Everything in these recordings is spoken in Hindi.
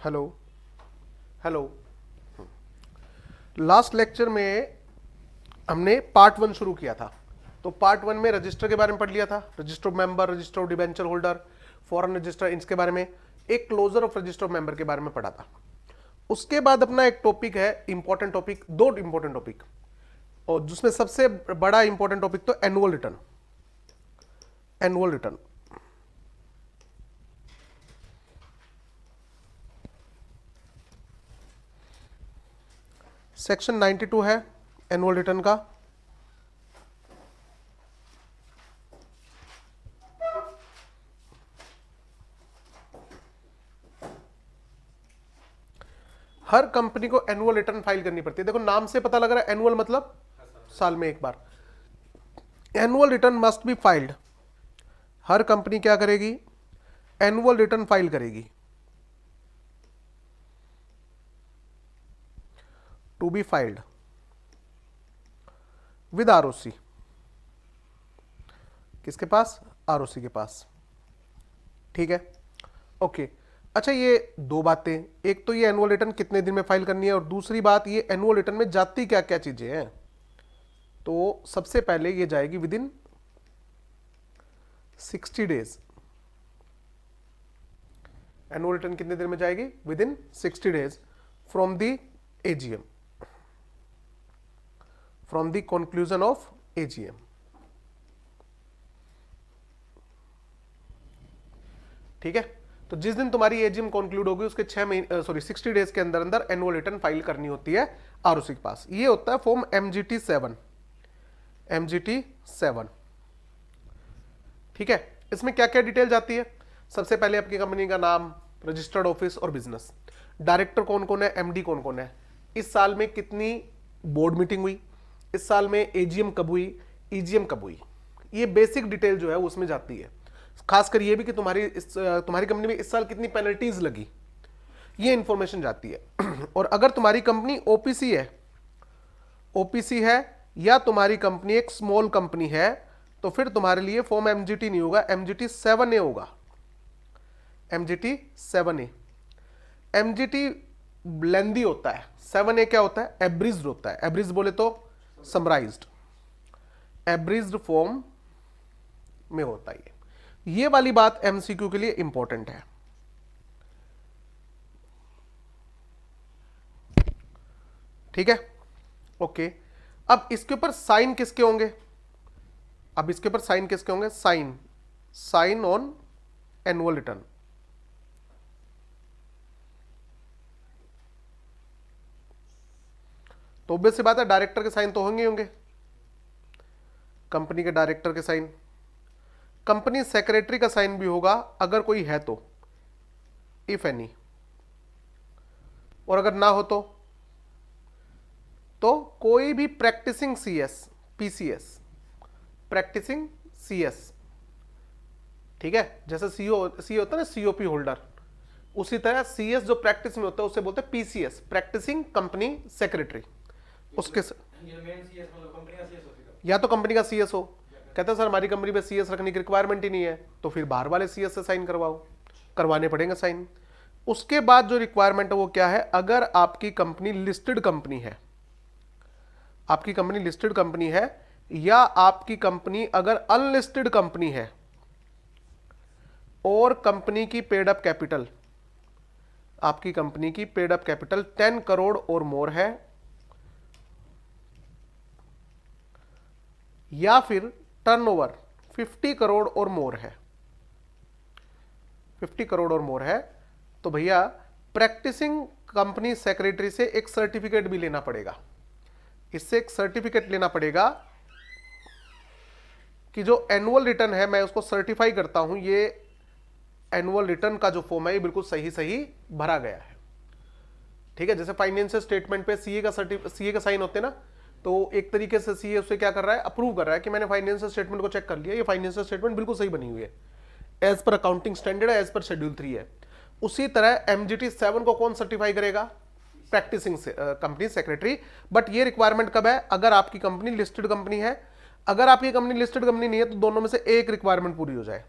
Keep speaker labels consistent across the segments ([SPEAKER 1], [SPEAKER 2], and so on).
[SPEAKER 1] Hello hello. लास्ट लेक्चर में हमने पार्ट 1 शुरू किया था। तो पार्ट 1 में रजिस्टर के बारे में पढ़ लिया था, register of member, register of debenture holder, foreign register, इनके बारे में। एक closure of register of member के बारे में पढ़ा था। उसके बाद अपना एक टॉपिक है इंपॉर्टेंट टॉपिक, दो इंपॉर्टेंट टॉपिक, और जिसमें सबसे बड़ा इंपॉर्टेंट टॉपिक तो annual return. Annual return section 92 है एनुअल रिटर्न का। हर कंपनी को एनुअल रिटर्न फाइल करनी पड़ती है। देखो नाम से पता लग रहा है एनुअल मतलब साल में एक बार। Annual return must be filed. हर कंपनी क्या करेगी? एनुअल रिटर्न फाइल करेगी। To be filed with ROC. किसके पास? आरओसी के पास। ठीक है, ओके। अच्छा, ये दो बातें, एक तो ये एनुअल रिटर्न कितने दिन में फाइल करनी है, और दूसरी बात ये एनुअल रिटर्न में जाती क्या क्या चीजें हैं। तो सबसे पहले ये जाएगी with in 60 days. Annual return कितने दिन में जाएगी? With in 60 days from the AGM, from the conclusion of AGM. ठीक है, तो जिस दिन तुम्हारी एजीएम कंक्लूड होगी उसके 60 डेज के अंदर अंदर एनुअल रिटर्न फाइल करनी होती है आरओसी के पास। ये होता है फॉर्म एमजीटी 7। एमजीटी 7, ठीक है। इसमें क्या क्या डिटेल जाती है? सबसे पहले आपकी कंपनी का नाम, रजिस्टर्ड ऑफिस और बिजनेस, डायरेक्टर कौन कौन है, एमडी कौन कौन है, इस साल में कितनी बोर्ड मीटिंग हुई, इस साल में एजीएम कब हुई, ईजीएम कब हुई। ये बेसिक डिटेल जो है वो उसमें जाती है। खासकर ये भी कि तुम्हारी कंपनी में इस साल कितनी पेनल्टीज लगी, ये इंफॉर्मेशन जाती है। और अगर तुम्हारी कंपनी ओपीसी है या तुम्हारी कंपनी एक स्मॉल कंपनी है तो फिर तुम्हारे लिए फॉर्म एमजीटी नहीं होगा, एमजीटी 7A होगा। MGT 7A। एमजीटी लेंदी होता है, 7A क्या होता है? एब्रिज्ड होता है। एब्रिज बोले तो समराइज्ड, एब्रिज्ड फॉर्म में होता है। ये वाली बात एमसीक्यू के लिए इंपॉर्टेंट है। ठीक है, ओके। अब इसके ऊपर साइन किसके होंगे? Sign on annual return. तो ऑब्वियस सी बात है डायरेक्टर के साइन तो होंगे। कंपनी के डायरेक्टर के साइन, कंपनी सेक्रेटरी का साइन भी होगा अगर कोई है तो, इफ एनी। और अगर ना हो तो कोई भी practicing CS, PCS, practicing CS, ठीक है। जैसे सीओ होता है ना, सीओपी होल्डर, उसी तरह सीएस जो प्रैक्टिस में होता है उसे बोलते हैं पीसीएस, प्रैक्टिसिंग कंपनी सेक्रेटरी। उसके या तो कंपनी का सीएस हो, कहते हैं सर हमारी कंपनी में सीएस रखने की रिक्वायरमेंट ही नहीं है, तो फिर बाहर वाले सीएस से साइन करवाने पड़ेंगे साइन। उसके बाद जो रिक्वायरमेंट है वो क्या है? अगर आपकी कंपनी लिस्टेड कंपनी है, या आपकी कंपनी अगर अनलिस्टेड कंपनी है और कंपनी की पेड अप कैपिटल, आपकी कंपनी की पेड अप कैपिटल 10 करोड़ और मोर है, या फिर टर्नओवर 50 करोड़ और मोर है, 50 करोड़ और मोर है, तो भैया प्रैक्टिसिंग कंपनी सेक्रेटरी से एक सर्टिफिकेट भी लेना पड़ेगा। इससे एक सर्टिफिकेट लेना पड़ेगा कि जो एनुअल रिटर्न है मैं उसको सर्टिफाई करता हूं, ये एनुअल रिटर्न का जो फॉर्म है ये बिल्कुल सही भरा गया है। ठीक है, जैसे फाइनेंशियल स्टेटमेंट पे सीए का साइन होते हैं ना, तो एक तरीके से सीए उसे क्या कर रहा है? अप्रूव कर रहा है कि मैंने फाइनेंशियल स्टेटमेंट को चेक कर लिया, ये फाइनेंशियल स्टेटमेंट बिल्कुल सही बनी हुई है, एज पर अकाउंटिंग स्टैंडर्ड है, एज पर शेड्यूल 3 है। उसी तरह एमजीटी 7 को कौन सर्टिफाई करेगा? Practicing company secretary. बट ये रिक्वायरमेंट कब है? अगर आपकी कंपनी लिस्टेड कंपनी है। अगर आपकी कंपनी लिस्टेड कंपनी नहीं है तो दोनों में से एक रिक्वायरमेंट पूरी हो जाए।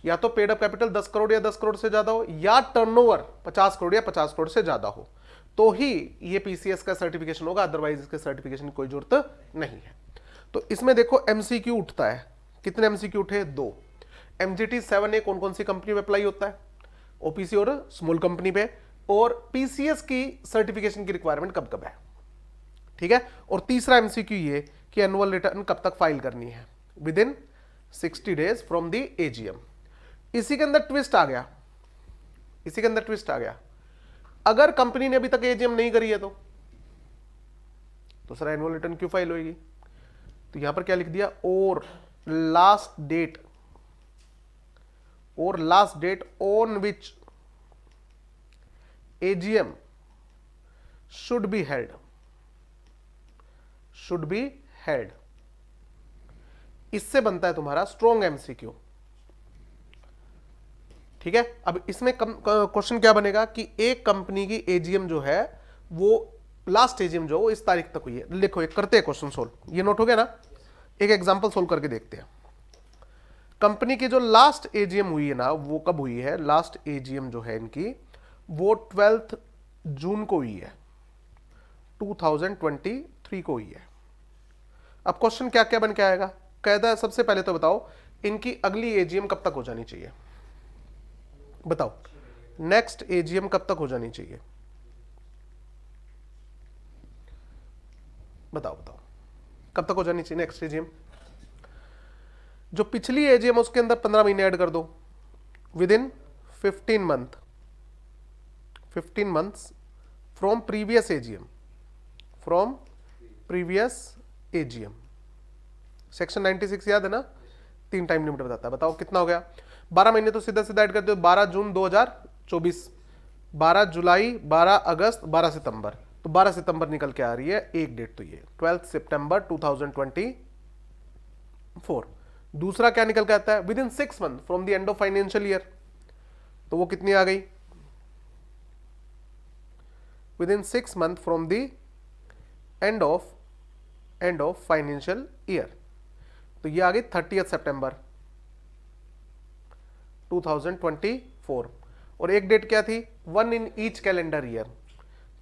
[SPEAKER 1] या तो पेड अप कैपिटल 10 करोड़ या 10 करोड़ से ज्यादा हो, या टर्नओवर 50 करोड़ या 50 करोड़ से ज्यादा हो, तो ही ये पीसीएस का सर्टिफिकेशन होगा, अदरवाइज इसके सर्टिफिकेशन की कोई जरूरत नहीं है। तो इसमें देखो एमसीक्यू उठता है, कितने एमसीक्यू उठे? 2। एमजीटी 7A कौन कौन सी कंपनी में अप्लाई होता है? ओपीसी और स्मॉल कंपनी पे। और पीसीएस की सर्टिफिकेशन की रिक्वायरमेंट कब कब है, ठीक है। और तीसरा एमसीक्यू ये कि एनुअल रिटर्न कब तक फाइल करनी है? Within 60 days from the AGM. इसी के अंदर ट्विस्ट आ गया, इसी के अंदर ट्विस्ट आ गया, अगर कंपनी ने अभी तक एजीएम नहीं करी है तो सर एनुअल रिटर्न क्यों फाइल होगी? तो यहां पर क्या लिख दिया? और last date on which AGM should be held. इससे बनता है तुम्हारा स्ट्रॉन्ग एमसीक्यू, ठीक है। अब इसमें क्वेश्चन क्या बनेगा कि एक कंपनी की एजीएम जो है वो लास्ट एजीएम जो वो इस तारीख तक हुई है। लिखो, एक करते हैं क्वेश्चन सोल्व, ये नोट हो गया ना। एक एग्जांपल सोल्व करके देखते हैं। कंपनी की जो लास्ट एजीएम हुई है ना, वो कब हुई है? लास्ट एजीएम जो है इनकी वो 12 जून को हुई है, 2023 को हुई है। अब क्वेश्चन क्या क्या बन के आएगा? कहता है सबसे पहले तो बताओ इनकी अगली एजीएम कब तक हो जानी चाहिए? बताओ नेक्स्ट एजीएम कब तक हो जानी चाहिए? बताओ कब तक हो जानी चाहिए नेक्स्ट एजीएम? जो पिछली एजीएम उसके अंदर 15 महीने ऐड कर दो, with in 15 months from previous AGM. Section 96 याद है ना, 3 टाइम लिमिट बताता है। बताओ कितना हो गया? 12 महीने तो सीधा सीधा ऐड करते हो, 12 जून 2024, 12 जुलाई, 12 अगस्त, 12 सितंबर। तो 12 सितंबर निकल के आ रही है एक डेट, तो ये 12 सितंबर 2024। दूसरा क्या निकल के आता है? With in 6 month from the end of financial year. तो वो कितनी आ गई? With in 6 month from the end of financial year. तो ये आ गई 30 सितंबर 2024। और एक डेट क्या थी? 1 इन ईच कैलेंडर ईयर,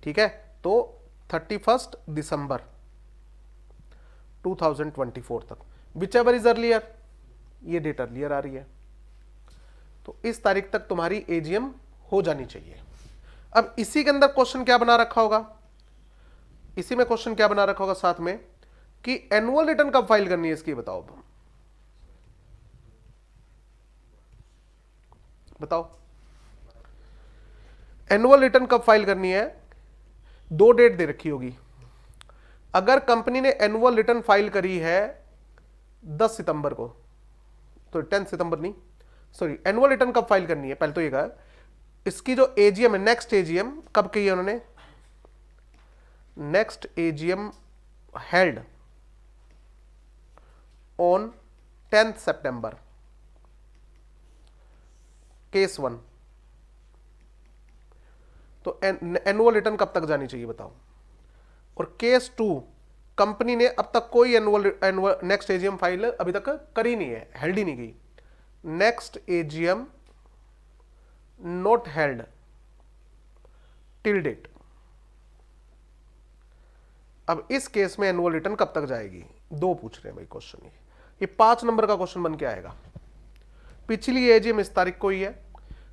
[SPEAKER 1] ठीक है। तो 31 दिसंबर 2024 तक, विच एवर इज अर्लियर, ये डेट अर्लियर आ रही है। तो इस तारीख तक तुम्हारी एजीएम हो जानी चाहिए। अब इसी के अंदर क्वेश्चन क्या बना रखा होगा? इसी में क्वेश्चन क्या बना रखा होगा साथ में कि एनुअल रिटर्न कब फाइल करनी है इसकी बताओ। बताओ एनुअल रिटर्न कब फाइल करनी है? 2 डेट दे रखी होगी। अगर कंपनी ने एनुअल रिटर्न फाइल करी है 10 सितंबर को, तो 10 सितंबर नहीं, सॉरी, एनुअल रिटर्न कब फाइल करनी है? पहले तो ये कहा इसकी जो एजीएम है, नेक्स्ट एजीएम कब की है उन्होंने? Next AGM held on 10 September, case 1। तो एनुअल रिटर्न कब तक जानी चाहिए बताओ। और केस 2, कंपनी ने अब तक कोई एनुअल नेक्स्ट एजीएम फाइल अभी तक करी नहीं है, हेल्ड ही नहीं गई। Next AGM not held till date. अब इस केस में एनुअल रिटर्न कब तक जाएगी? 2 पूछ रहे हैं भाई क्वेश्चन। ये 5 नंबर का क्वेश्चन बन के आएगा। पिछली एजीएम इस तारीख को ही है,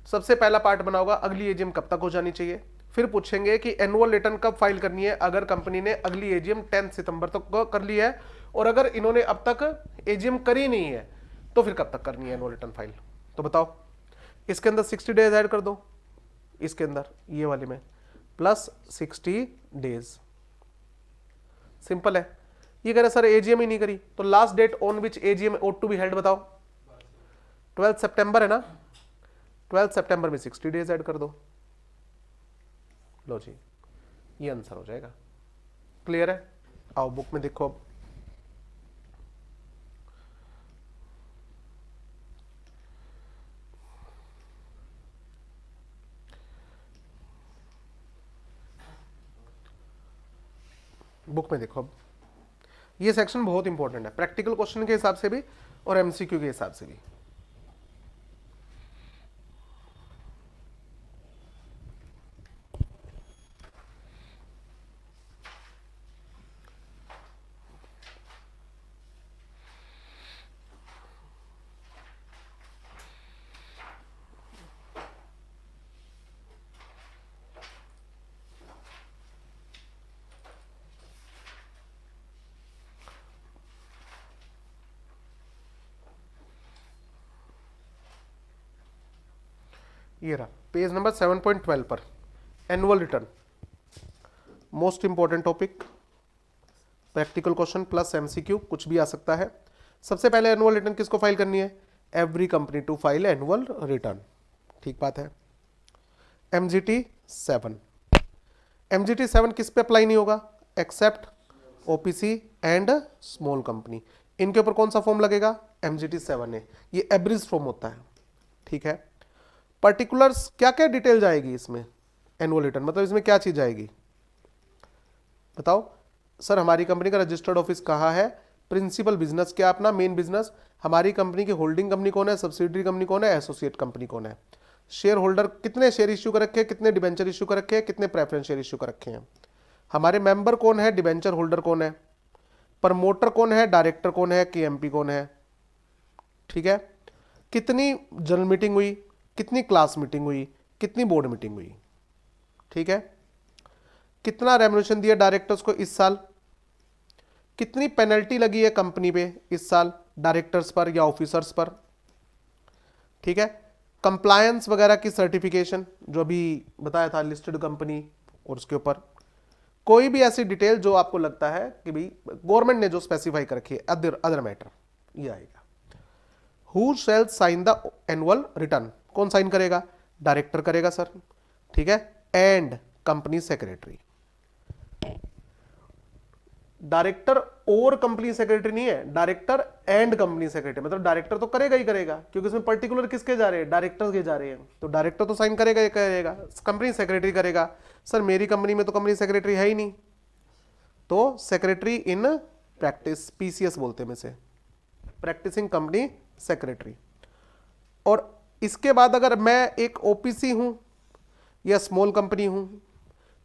[SPEAKER 1] सबसे पहला पार्ट बना होगा अगली एजीएम कब तक हो जानी चाहिए। फिर पूछेंगे कि एनुअल रिटर्न कब फाइल करनी है अगर कंपनी ने अगली एजीएम 10 सितंबर तक कर ली है, और अगर इन्होंने अब तक एजीएम करी नहीं है तो फिर कब तक करनी है एनुअल रिटर्न फाइल। तो बताओ इसके अंदर 60 डेज ऐड कर दो, इसके अंदर ये वाले में प्लस 60 डेज। सिंपल है। ये कह रहे सर एजीएम ही नहीं करी, तो last date on which AGM ought to be held बताओ। 12 सितंबर है ना, 12 सितंबर में 60 डेज ऐड कर दो। लो जी, ये आंसर हो जाएगा। क्लियर है? आओ बुक में देखो। अब बुक में देखो। अब ये सेक्शन बहुत इंपॉर्टेंट है, प्रैक्टिकल क्वेश्चन के हिसाब से भी और एमसीक्यू के हिसाब से भी। ये रहा पेज नंबर 7.12 पर, annual return, most important topic, practical question plus MCQ, कुछ भी आ सकता है। सबसे पहले एनुअल रिटर्न किसको फाइल करनी है? Every company to file annual return, ठीक बात है। एमजीटी 7, एमजीटी 7 किस पे अप्लाई नहीं होगा? Except OPC and small company, इनके ऊपर कौन सा फॉर्म लगेगा? एमजीटी 7 है, ये एब्रिज फॉर्म होता है, ठीक है। पर्टिकुलर्स क्या क्या डिटेल जाएगी इसमें? एनुअल रिटर्न मतलब इसमें क्या चीज आएगी बताओ सर? हमारी कंपनी का रजिस्टर्ड ऑफिस कहाँ है, प्रिंसिपल बिजनेस क्या अपना मेन बिजनेस, हमारी कंपनी की होल्डिंग कंपनी कौन है, सब्सिडरी कंपनी कौन है, एसोसिएट कंपनी कौन है, शेयर होल्डर कितने शेयर इश्यू कर रखे हैं, कितने डिबेंचर इश्यू कर रखे हैं, कितने प्रेफरेंस शेयर इश्यू कर रखे हैं, हमारे मेंबर कौन है, डिबेंचर होल्डर कौन है, प्रमोटर कौन है, डायरेक्टर कौन है, केएमपी कौन है, ठीक है। कितनी जनरल मीटिंग हुई, कितनी क्लास मीटिंग हुई, कितनी बोर्ड मीटिंग हुई, ठीक है। कितना रेम्युनरेशन दिया डायरेक्टर्स को इस साल, कितनी पेनल्टी लगी है कंपनी पे इस साल डायरेक्टर्स पर या ऑफिसर्स पर, ठीक है। कंप्लायंस वगैरह की सर्टिफिकेशन जो अभी बताया था लिस्टेड कंपनी, और उसके ऊपर कोई भी ऐसी डिटेल जो आपको लगता है कि भाई गवर्नमेंट ने जो स्पेसिफाई कर रखी है, अदर मैटर, ये आएगा। Who shall sign the annual return, कौन साइन करेगा? डायरेक्टर करेगा सर, ठीक है, एंड कंपनी सेक्रेटरी। डायरेक्टर और कंपनी सेक्रेटरी नहीं है, डायरेक्टर एंड कंपनी सेक्रेटरी, मतलब डायरेक्टर तो करेगा ही करेगा, क्योंकि इसमें पर्टिकुलर किसके जा रहे हैं? डायरेक्टर के जा रहे हैं, तो डायरेक्टर तो साइन करेगा ही करेगा, कंपनी सेक्रेटरी करेगा। सर मेरी कंपनी में तो कंपनी सेक्रेटरी है ही नहीं, तो सेक्रेटरी इन प्रैक्टिस, पीसीएस बोलते हैं इसे, प्रैक्टिसिंग कंपनी सेक्रेटरी। और इसके बाद अगर मैं एक ओपीसी हूं या स्मॉल कंपनी हूं,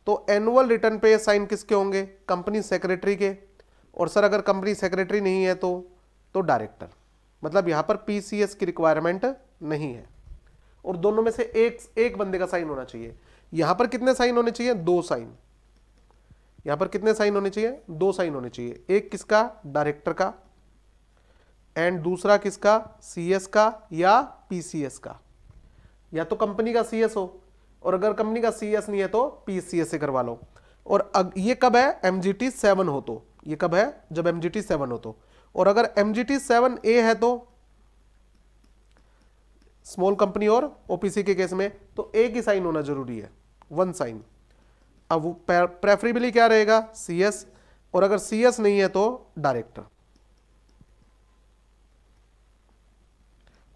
[SPEAKER 1] तो एनुअल रिटर्न पे साइन किसके होंगे? कंपनी सेक्रेटरी के। और सर अगर कंपनी सेक्रेटरी नहीं है तो डायरेक्टर, मतलब यहां पर पीसीएस की रिक्वायरमेंट नहीं है, और दोनों में से एक बंदे का साइन होना चाहिए। यहां पर कितने साइन होने चाहिए? 2 साइन। यहां पर कितने साइन होने चाहिए? 2 साइन होने चाहिए, एक किसका? डायरेक्टर का, एंड दूसरा किसका? सीएस का या पीसीएस का, या तो कंपनी का सीएस हो, और अगर कंपनी का सीएस नहीं है तो पीसीएस से करवा लो। और ये कब है? एमजीटी 7 हो तो, ये कब है? जब एमजीटी 7 हो तो। और अगर एमजीटी 7A है तो स्मॉल कंपनी और ओपीसी के केस में तो एक ही साइन होना जरूरी है, 1 साइन। अब वो प्रेफरेबली क्या रहेगा? सीएस, और अगर सीएस नहीं है तो डायरेक्टर।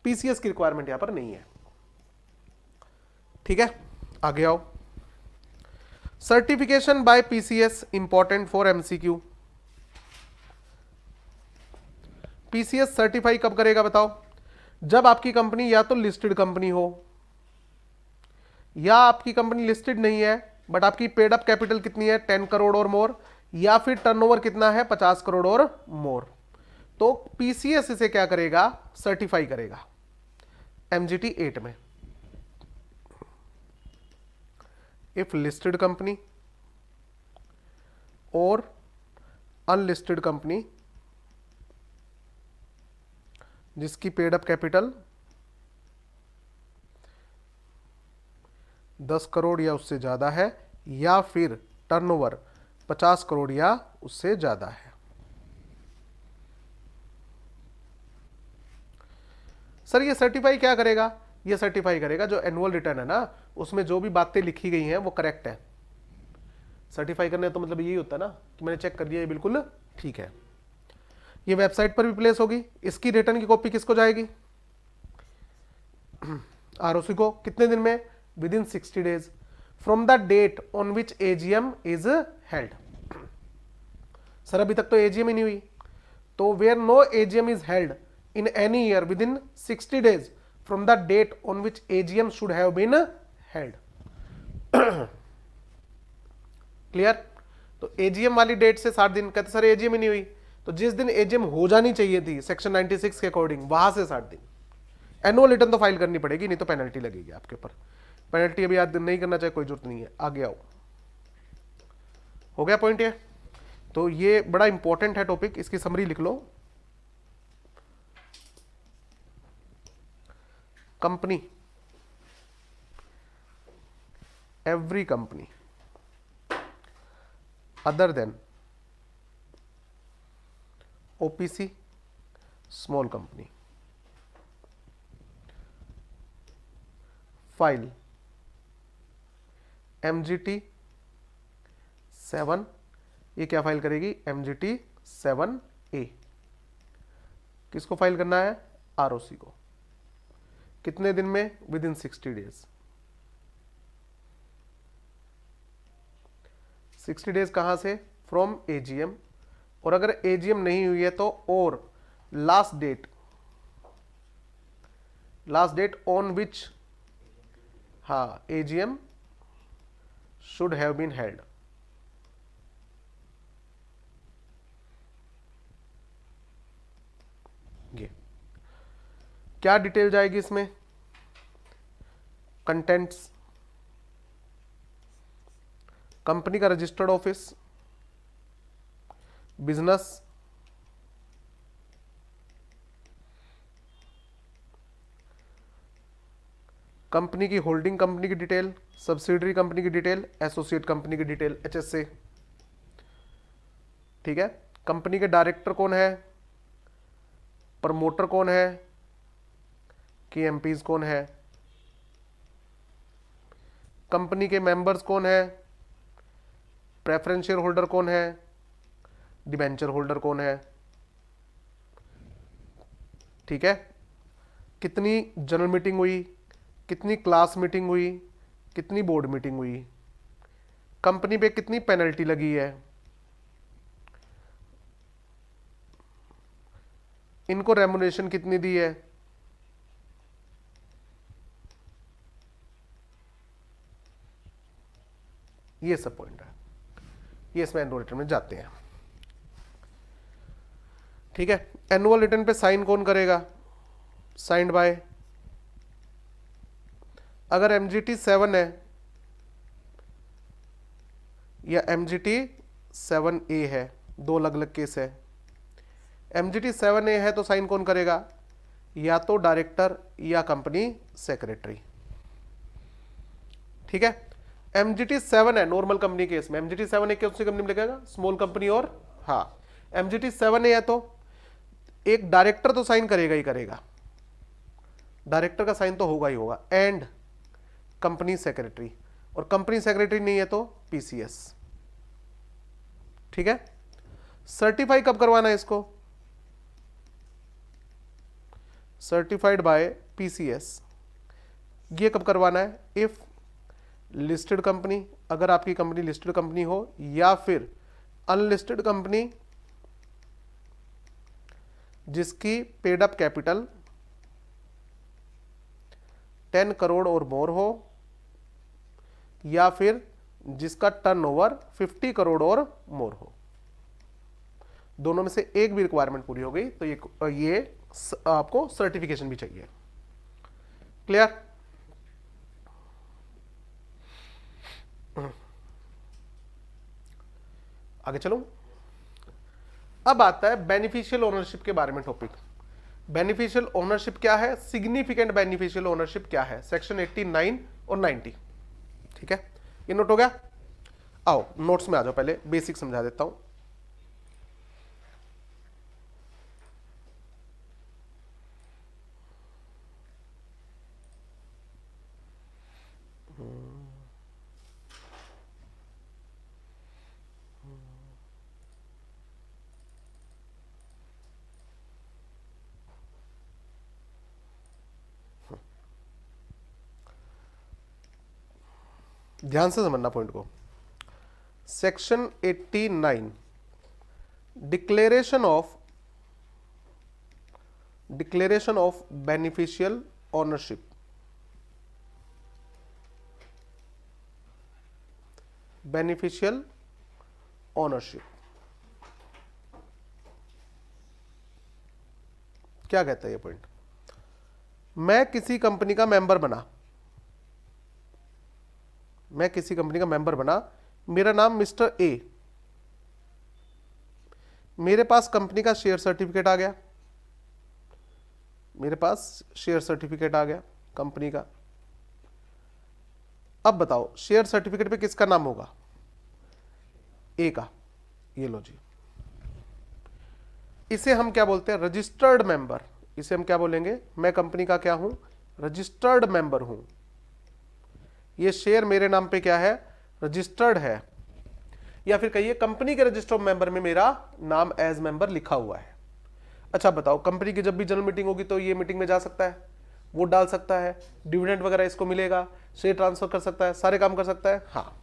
[SPEAKER 1] पीसीएस की रिक्वायरमेंट यहां पर नहीं है, ठीक है। आगे आओ, certification by PCS important for MCQ. PCS certify कब करेगा बताओ? जब आपकी कंपनी या तो लिस्टेड कंपनी हो, या आपकी कंपनी लिस्टेड नहीं है बट आपकी पेड अप कैपिटल कितनी है? 10 करोड़ और मोर, या फिर टर्नओवर कितना है? 50 करोड़ और मोर। तो पीसीएस इसे क्या करेगा? सर्टिफाई करेगा एमजीटी 8 में। इफ लिस्टेड कंपनी और अनलिस्टेड कंपनी जिसकी पेड अप कैपिटल 10 करोड़ या उससे ज्यादा है, या फिर टर्नओवर 50 करोड़ या उससे ज्यादा है। सर ये सर्टिफाई क्या करेगा? ये सर्टिफाई करेगा जो एनुअल रिटर्न है ना, उसमें जो भी बातें लिखी गई हैं वो करेक्ट है। सर्टिफाई करने तो मतलब यही होता है ना कि मैंने चेक कर लिया ये बिल्कुल ठीक है। ये वेबसाइट पर भी प्लेस होगी। इसकी रिटर्न की कॉपी किसको जाएगी? आरओसी को। कितने दिन में? Within 60 days from the date on which AGM is held. Sir अभी तक तो एजीएम ही नहीं हुई, तो where no AGM is held in any year within 60 days from the date on which AGM should have been held. Clear? तो AGM वाली डेट से 60 दिन, कहते सर AGM ही नहीं हुई, तो जिस दिन AGM हो जानी चाहिए थी सेक्शन 96 के अकॉर्डिंग वहां से 60 दिन। एनुअल रिटर्न तो फाइल करनी पड़ेगी, नहीं तो पेनल्टी लगेगी आपके ऊपर। पेनल्टी अभी याद नहीं करना चाहिए, कोई जरूरत नहीं है। आगे आओ, हो गया पॉइंट ये? तो ये बड़ा इंपॉर्टेंट है टॉपिक, इसकी समरी लिख लो। Company every company other than OPC, small company, file MGT 7, ये क्या फाइल करेगी? MGT 7A। किसको फाइल करना है? ROC को। कितने दिन में? Within 60 days. 60 डेज कहां से? From AGM। और अगर AGM नहीं हुई है तो और last date on which AGM should have been held. ये क्या डिटेल जाएगी इसमें? कंटेंट्स, कंपनी का रजिस्टर्ड ऑफिस, बिजनेस, कंपनी की होल्डिंग कंपनी की डिटेल, सब्सिडरी कंपनी की डिटेल, एसोसिएट कंपनी की डिटेल, HSA। ठीक है। कंपनी के डायरेक्टर कौन है, प्रमोटर कौन है, की एमपीज कौन है, कंपनी के मेंबर्स कौन है, प्रेफरेंस शेयर होल्डर कौन है, डिबेंचर होल्डर कौन है। ठीक है। कितनी जनरल मीटिंग हुई, कितनी क्लास मीटिंग हुई, कितनी बोर्ड मीटिंग हुई, कंपनी पे कितनी पेनल्टी लगी है, इनको रेम्युनरेशन कितनी दी है। ये सब पॉइंट है, ये इसमें एनुअल रिटर्न में जाते हैं। ठीक है। एनुअल रिटर्न पे साइन कौन करेगा? साइंड बाय, अगर MGT 7 है या MGT 7A है, दो अलग अलग केस है। MGT 7A है तो साइन कौन करेगा? या तो डायरेक्टर या कंपनी सेक्रेटरी। ठीक है। MGT 7 है नॉर्मल कंपनी केस में, MGT 7A कौन सी कंपनी में लगेगा? Small company. और MGT 7A है तो एक डायरेक्टर तो साइन करेगा ही करेगा, डायरेक्टर का साइन तो होगा ही होगा, एंड कंपनी सेक्रेटरी। और कंपनी सेक्रेटरी नहीं है तो PCS। ठीक है। सर्टिफाई कब करवाना है इसको? Certified by PCS। ये कब करवाना है? इफ लिस्टेड कंपनी, अगर आपकी कंपनी लिस्टेड कंपनी हो, या फिर अनलिस्टेड कंपनी जिसकी पेड अप कैपिटल 10 करोड़ और मोर हो, या फिर जिसका टर्नओवर 50 करोड़ और मोर हो। दोनों में से एक भी रिक्वायरमेंट पूरी हो गई तो ये आपको सर्टिफिकेशन भी चाहिए। क्लियर? आगे चलो। अब आता है बेनिफिशियल ओनरशिप के बारे में टॉपिक। बेनिफिशियल ओनरशिप क्या है, सिग्निफिकेंट बेनिफिशियल ओनरशिप क्या है, सेक्शन 89 और 90। ठीक है। ये नोट हो गया? आओ नोट्स में आ जाओ, पहले बेसिक समझा देता हूं। ध्यान से समझना पॉइंट को। Section 89, declaration of beneficial ownership. Beneficial ownership क्या कहता है ये पॉइंट? मैं किसी कंपनी का मेंबर बना, मेरा नाम मिस्टर ए, मेरे पास कंपनी का शेयर सर्टिफिकेट आ गया, कंपनी का। अब बताओ शेयर सर्टिफिकेट पे किसका नाम होगा? ए का। ये लो जी, इसे हम क्या बोलते हैं? Registered member. इसे हम क्या बोलेंगे? मैं कंपनी का क्या हूं? रजिस्टर्ड मेंबर हूं। ये शेयर मेरे नाम पे क्या है? रजिस्टर्ड है, या फिर कहिए कंपनी के रजिस्टर्ड मेंबर में मेरा नाम एज मेंबर लिखा हुआ है। अच्छा बताओ, कंपनी की जब भी जनरल मीटिंग होगी तो ये मीटिंग में जा सकता है, वोट डाल सकता है, डिविडेंड वगैरह इसको मिलेगा, शेयर ट्रांसफर कर सकता है, सारे काम कर सकता है। हाँ,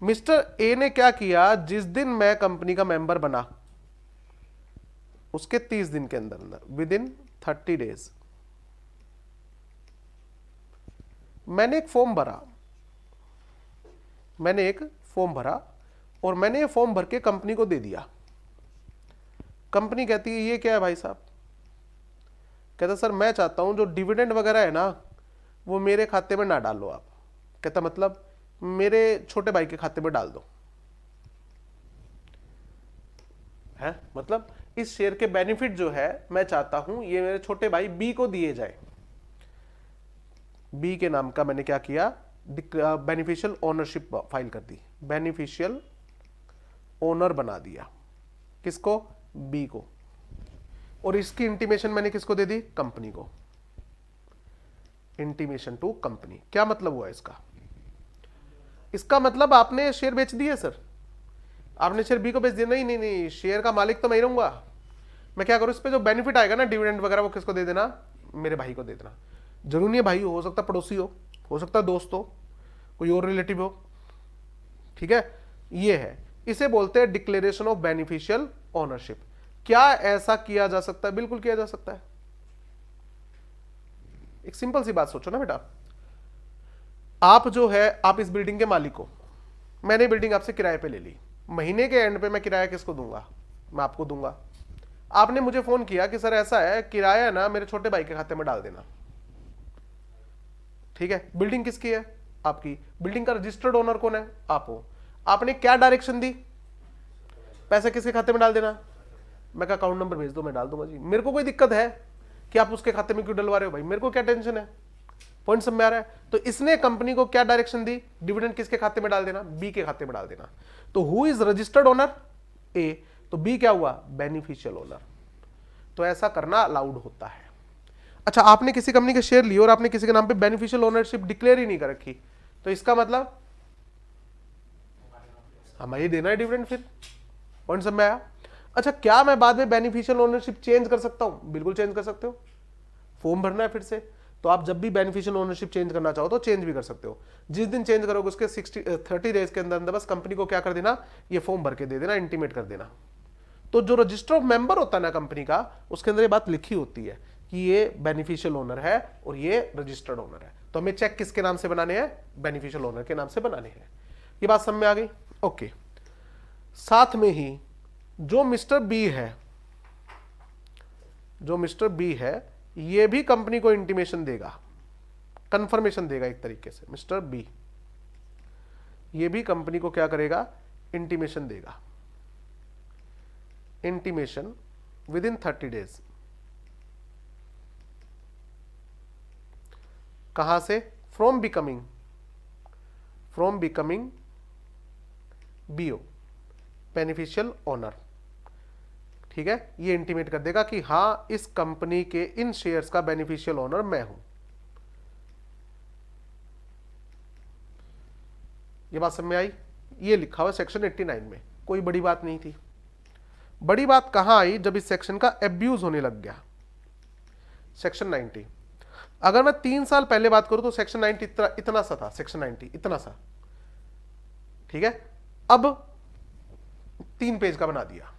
[SPEAKER 1] मिस्टर ए ने क्या किया? जिस दिन मैं कंपनी का मेंबर बना उसके 30 दिन के अंदर अंदर, विद इन 30 डेज, मैंने एक फॉर्म भरा और मैंने ये फॉर्म भर के कंपनी को दे दिया। कंपनी कहती है ये क्या है भाई साहब? कहता सर मैं चाहता हूं जो डिविडेंड वगैरह है ना वो मेरे खाते में ना डालो आप। कहता मतलब? मेरे छोटे भाई के खाते में डाल दो। है मतलब इस शेयर के बेनिफिट जो है मैं चाहता हूं ये मेरे छोटे भाई बी को दिए जाए। बी के नाम का मैंने क्या किया? बेनिफिशियल ओनरशिप फाइल कर दी, बेनिफिशियल ओनर बना दिया। किसको? बी को। और इसकी इंटीमेशन मैंने किसको दे दी? कंपनी को। Intimation to company. क्या मतलब हुआ इसका? इसका मतलब आपने शेयर बेच दिए सर, आपने शेयर बी को बेच दिया। नहीं नहीं नहीं, शेयर का मालिक तो मैं ही रहूंगा। मैं क्या करूं? इस पे जो बेनिफिट आएगा ना डिविडेंड वगैरह, वो किसको दे देना? मेरे भाई को दे देना। जरूरी नहीं है भाई हो सकता पड़ोसी हो सकता दोस्त हो, कोई और रिलेटिव हो। ठीक है, ये है, इसे बोलते हैं डिक्लेरेशन ऑफ बेनिफिशियल ओनरशिप। क्या ऐसा किया जा सकता है? बिल्कुल किया जा सकता है। एक सिंपल सी बात सोचो ना बेटा, आप जो है आप इस बिल्डिंग के मालिक हो, मैंने बिल्डिंग आपसे किराए पे ले ली, महीने के एंड पे मैं किराया किसको दूंगा? मैं आपको दूंगा। आपने मुझे फोन किया कि सर ऐसा है किराया ना मेरे छोटे भाई के खाते में डाल देना। ठीक है, बिल्डिंग किसकी है? आपकी। बिल्डिंग का रजिस्टर्ड ओनर कौन है? आप हो। आपने क्या डायरेक्शन दी? पैसे किसके खाते में डाल देना? मैं कहा अकाउंट नंबर भेज दो, मैं डाल दूंगा जी। मेरे को कोई दिक्कत है कि आप उसके खाते में क्यों डलवा रहे हो भाई? मेरे को क्या टेंशन है? पॉइंट समझ में आ रहा है? तो इसने कंपनी को क्या डायरेक्शन दी? डिविडेंड किसके खाते में डाल देना? बी के खाते में डाल देना। तो हु इज रजिस्टर्ड ओनर? ए। तो बी क्या हुआ? Beneficial owner. तो ऐसा करना अलाउड होता है। अच्छा, आपने किसी कंपनी के शेयर लिए और आपने किसी के नाम पे बेनिफिशियल ओनरशिप डिक्लेयर ही नहीं कर रखी, तो इसका मतलब हमें ही देना है डिविडेंड। फिर पॉइंट समझ में आया? अच्छा, क्या मैं बाद में बेनिफिशियल ओनरशिप चेंज कर सकता हूं? बिल्कुल चेंज कर सकते हो। फॉर्म भरना है फिर से, तो आप जब भी बेनिफिशियल ओनरशिप चेंज करना चाहो तो चेंज भी कर सकते हो। जिस दिन चेंज करोगे उसके 30 डेज के अंदर अंदर बस कंपनी को क्या कर देना? ये फॉर्म भर के दे देना, इंटीमेट कर देना। तो जो रजिस्टर ऑफ मेंबर होता है ना कंपनी का, उसके अंदर ये बात लिखी होती है कि ये बेनिफिशियल ओनर है और ये रजिस्टर्ड ओनर है। तो हमें चेक किसके नाम से बनाने हैं? बेनिफिशियल ओनर के नाम से बनाने हैं। ये बात समझ में आ गई? ओके। साथ में ही जो मिस्टर बी है ये भी कंपनी को इंटीमेशन देगा, कंफर्मेशन देगा एक तरीके से। मिस्टर बी ये भी कंपनी को क्या करेगा? इंटीमेशन देगा। Intimation within 30 days. कहां से? From becoming BO, beneficial owner. ठीक है, ये इंटीमेट कर देगा कि हां इस कंपनी के इन शेयर्स का बेनिफिशियल ओनर मैं हूं। ये बात समझ में आई? ये लिखा हुआ सेक्शन 89 में, कोई बड़ी बात नहीं थी। बड़ी बात कहां आई? जब इस सेक्शन का एब्यूज होने लग गया। सेक्शन 90, अगर मैं 3 साल पहले बात करूं तो सेक्शन 90 इतना सा था, सेक्शन 90 इतना सा। ठीक है, अब 3 पेज का बना दिया।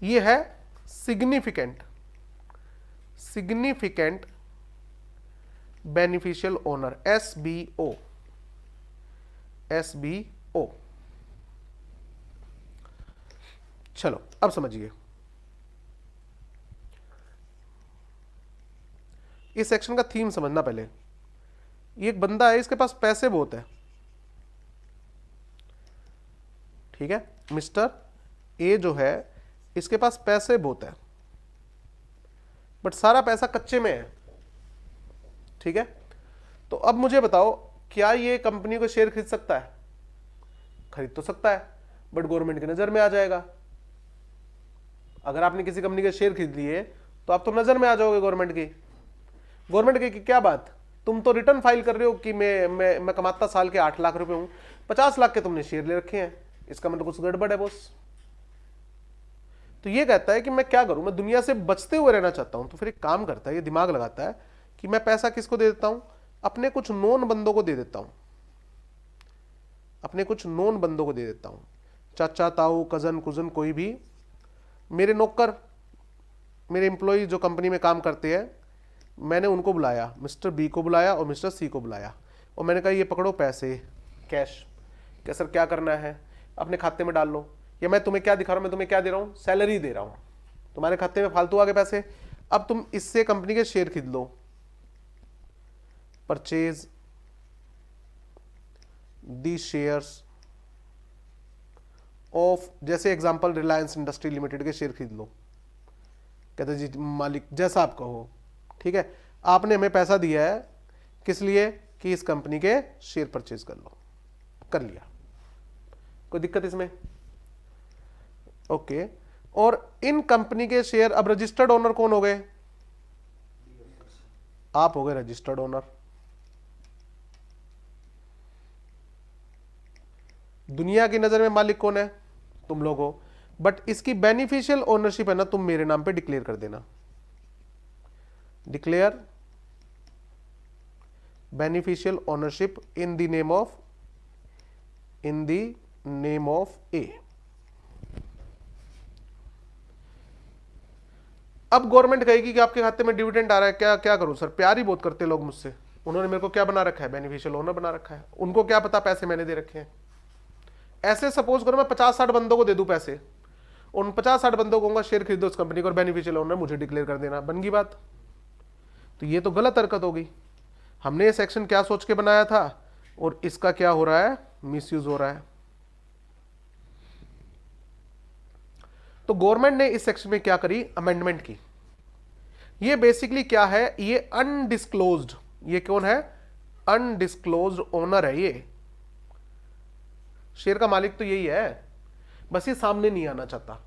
[SPEAKER 1] ये है सिग्निफिकेंट बेनिफिशियल ओनर, एसबीओ। चलो अब समझिए, इस सेक्शन का थीम समझना पहले। ये एक बंदा है, इसके पास पैसे बहुत है। ठीक है, मिस्टर ए जो है इसके पास पैसे बहुत है, बट सारा पैसा कच्चे में है। ठीक है, तो अब मुझे बताओ क्या ये कंपनी को शेयर खरीद सकता है? खरीद तो सकता है, बट गवर्नमेंट की नजर में आ जाएगा। अगर आपने किसी कंपनी के शेयर खरीद लिए तो आप तो नजर में आ जाओगे गवर्नमेंट की। गवर्नमेंट की क्या बात, तुम तो रिटर्न फाइल कर रहे हो कि मैं कमाता साल के 8 लाख रुपए हूं, 50 लाख के तुमने शेयर ले रखे हैं, इसका मतलब कुछ गड़बड़ है बॉस। तो ये कहता है कि मैं क्या करूं, मैं दुनिया से बचते हुए रहना चाहता हूं। तो फिर एक काम करता है, ये दिमाग लगाता है कि मैं पैसा किसको दे देता हूं, अपने कुछ नोन बंदों को दे देता हूं, अपने कुछ नोन बंदों को दे देता हूं, चाचा ताऊ कजन कुजन कोई भी, मेरे नौकर, मेरे एम्प्लॉय जो कंपनी में काम करते हैं, मैंने उनको बुलाया, मिस्टर बी को बुलाया और मिस्टर सी को बुलाया, और मैंने कहा ये पकड़ो पैसे कैश, क्या सर क्या करना है, अपने खाते में डाल लो, या मैं तुम्हें क्या दिखा रहा हूं, मैं तुम्हें क्या दे रहा हूं, सैलरी दे रहा हूं, तुम्हारे खाते में फालतू आ गए पैसे, अब तुम इससे कंपनी के शेयर खरीद लो, परचेज दी शेयर्स ऑफ, जैसे एग्जांपल रिलायंस इंडस्ट्री लिमिटेड के शेयर खरीद लो। कहते जी मालिक जैसा आप कहो, ठीक है, आपने हमें पैसा दिया है किस लिए, कि इस कंपनी के शेयर परचेज कर लो, कर लिया, कोई दिक्कत इसमें? ओके, और इन कंपनी के शेयर, अब रजिस्टर्ड ओनर कौन हो गए, आप हो गए रजिस्टर्ड ओनर, दुनिया की नजर में मालिक कौन है, तुम लोग हो, बट इसकी बेनिफिशियल ओनरशिप है ना, तुम मेरे नाम पे डिक्लेयर कर देना, declare beneficial ownership in the name of A. अब गवर्नमेंट कहेगी कि आपके खाते में डिविडेंड आ रहा है, क्या क्या करूं सर, प्यार ही बहुत करते लोग मुझसे, उन्होंने मेरे को क्या बना रखा है, बेनिफिशियल ओनर बना रखा है, उनको क्या पता पैसे मैंने दे रखे हैं। ऐसे सपोज करो मैं 50-60 बंदों को दे दूं पैसे, उन 50-60 बंदों को कहूंगा शेयर खरीदो उस कंपनी को और बेनिफिशियल ओनर मुझे डिक्लेयर कर देना, बन गई बात। तो ये तो गलत हरकत होगी। हमने ये सेक्शन क्या सोच के बनाया था और इसका क्या हो रहा है, मिसयूज हो रहा है। तो गवर्नमेंट ने इस सेक्शन में क्या करी, अमेंडमेंट की। ये बेसिकली क्या है, ये अनडिस्क्लोज्ड, ये कौन है, अनडिस्क्लोज्ड ओनर है, ये शेयर का मालिक तो यही है, बस ये सामने नहीं आना चाहता,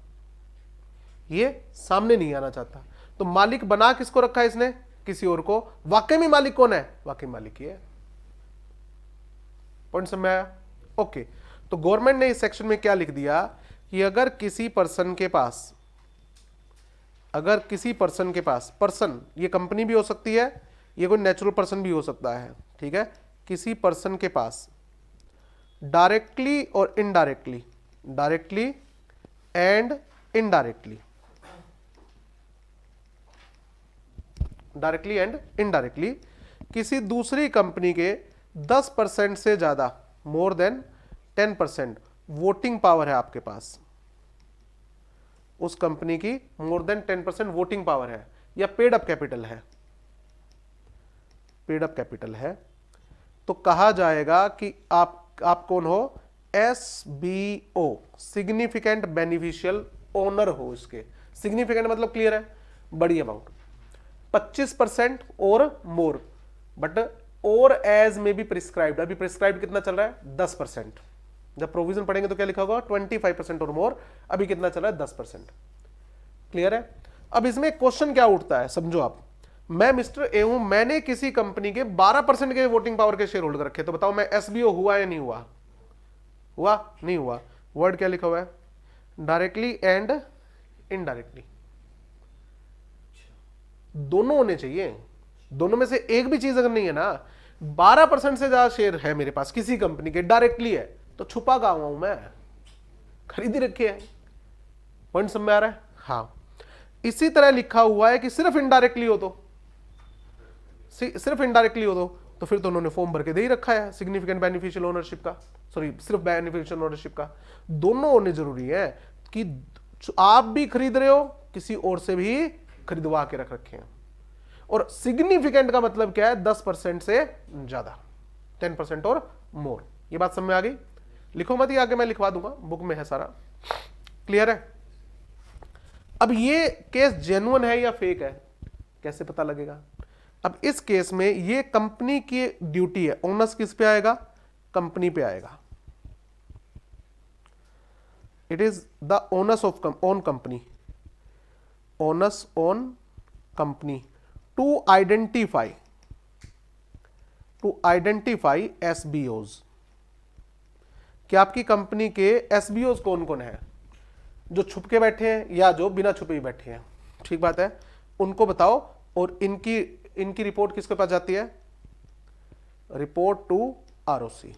[SPEAKER 1] ये सामने नहीं आना चाहता। तो मालिक बना किसको रखा है इसने, किसी और को। वाकई में मालिक कौन है, वाकई मालिक ये है। पॉइंट समझ में आया? ओके, तो गवर्नमेंट ने इस सेक्शन में क्या लिख दिया कि अगर किसी पर्सन के पास, अगर किसी पर्सन के पास, पर्सन ये कंपनी भी हो सकती है, ये कोई नेचुरल पर्सन भी हो सकता है, ठीक है, किसी पर्सन के पास directly or indirectly, directly and indirectly, directly and indirectly किसी दूसरी कंपनी के 10% से ज्यादा, मोर देन 10% वोटिंग पावर है आपके पास, उस कंपनी की मोर देन 10% वोटिंग पावर है, या पेड अप कैपिटल है, पेड अप कैपिटल है, तो कहा जाएगा कि आप कौन हो, SBO, सिग्निफिकेंट बेनिफिशियल ओनर हो। इसके सिग्निफिकेंट मतलब क्लियर है, बड़ी अमाउंट, 25% और मोर, बट और एज में भी प्रिस्क्राइब्ड, अभी प्रिस्क्राइब्ड कितना चल रहा है, 10%। जब प्रोविजन पढ़ेंगे तो क्या लिखा होगा, 25% और मोर, अभी कितना चल रहा है, 10%। क्लियर है? अब इसमें क्वेश्चन क्या उठता है, समझो आप, मैं मिस्टर ए हूं, मैंने किसी कंपनी के 12% के वोटिंग पावर के शेयर होल्डर रखे, तो बताओ मैं SBO हुआ या नहीं हुआ, हुआ नहीं हुआ? वर्ड क्या लिखा हुआ है, डायरेक्टली एंड इनडायरेक्टली, दोनों होने चाहिए, दोनों में से एक भी चीज अगर नहीं है ना, 12% से ज्यादा शेयर है मेरे पास किसी कंपनी के, डायरेक्टली है, तो छुपा कहां हूं मैं, खरीद ही रखे है। पॉइंट समझ में आ रहा है? हाँ, इसी तरह लिखा हुआ है कि सिर्फ इनडायरेक्टली हो तो, सिर्फ इनडायरेक्टली हो तो फिर तो उन्होंने फॉर्म भर के दे ही रखा है सिग्निफिकेंट बेनिफिशियल ओनरशिप का, सॉरी सिर्फ बेनिफिशियल ओनरशिप का। दोनों होने जरूरी है कि आप भी खरीद रहे हो, किसी और से भी खरीदवा के रख रखे हैं। और सिग्निफिकेंट का मतलब क्या है, 10% से ज्यादा, 10% और मोर। ये बात समझ में आ गई? लिखो मत, ये आगे मैं लिखवा दूंगा, बुक में है सारा। क्लियर है? अब ये केस जेन्युइन है या फेक है, कैसे पता लगेगा? अब इस केस में ये कंपनी की ड्यूटी है, ओनस किस पे आएगा, कंपनी पे आएगा। It is the onus of own company, onus on company to identify SBOs, कि आपकी कंपनी के एसबीओज कौन कौन है, जो छुप के बैठे हैं या जो बिना छुपे ही बैठे हैं, ठीक बात है, उनको बताओ। और इनकी रिपोर्ट किसके पास जाती है, रिपोर्ट टू आरओसी,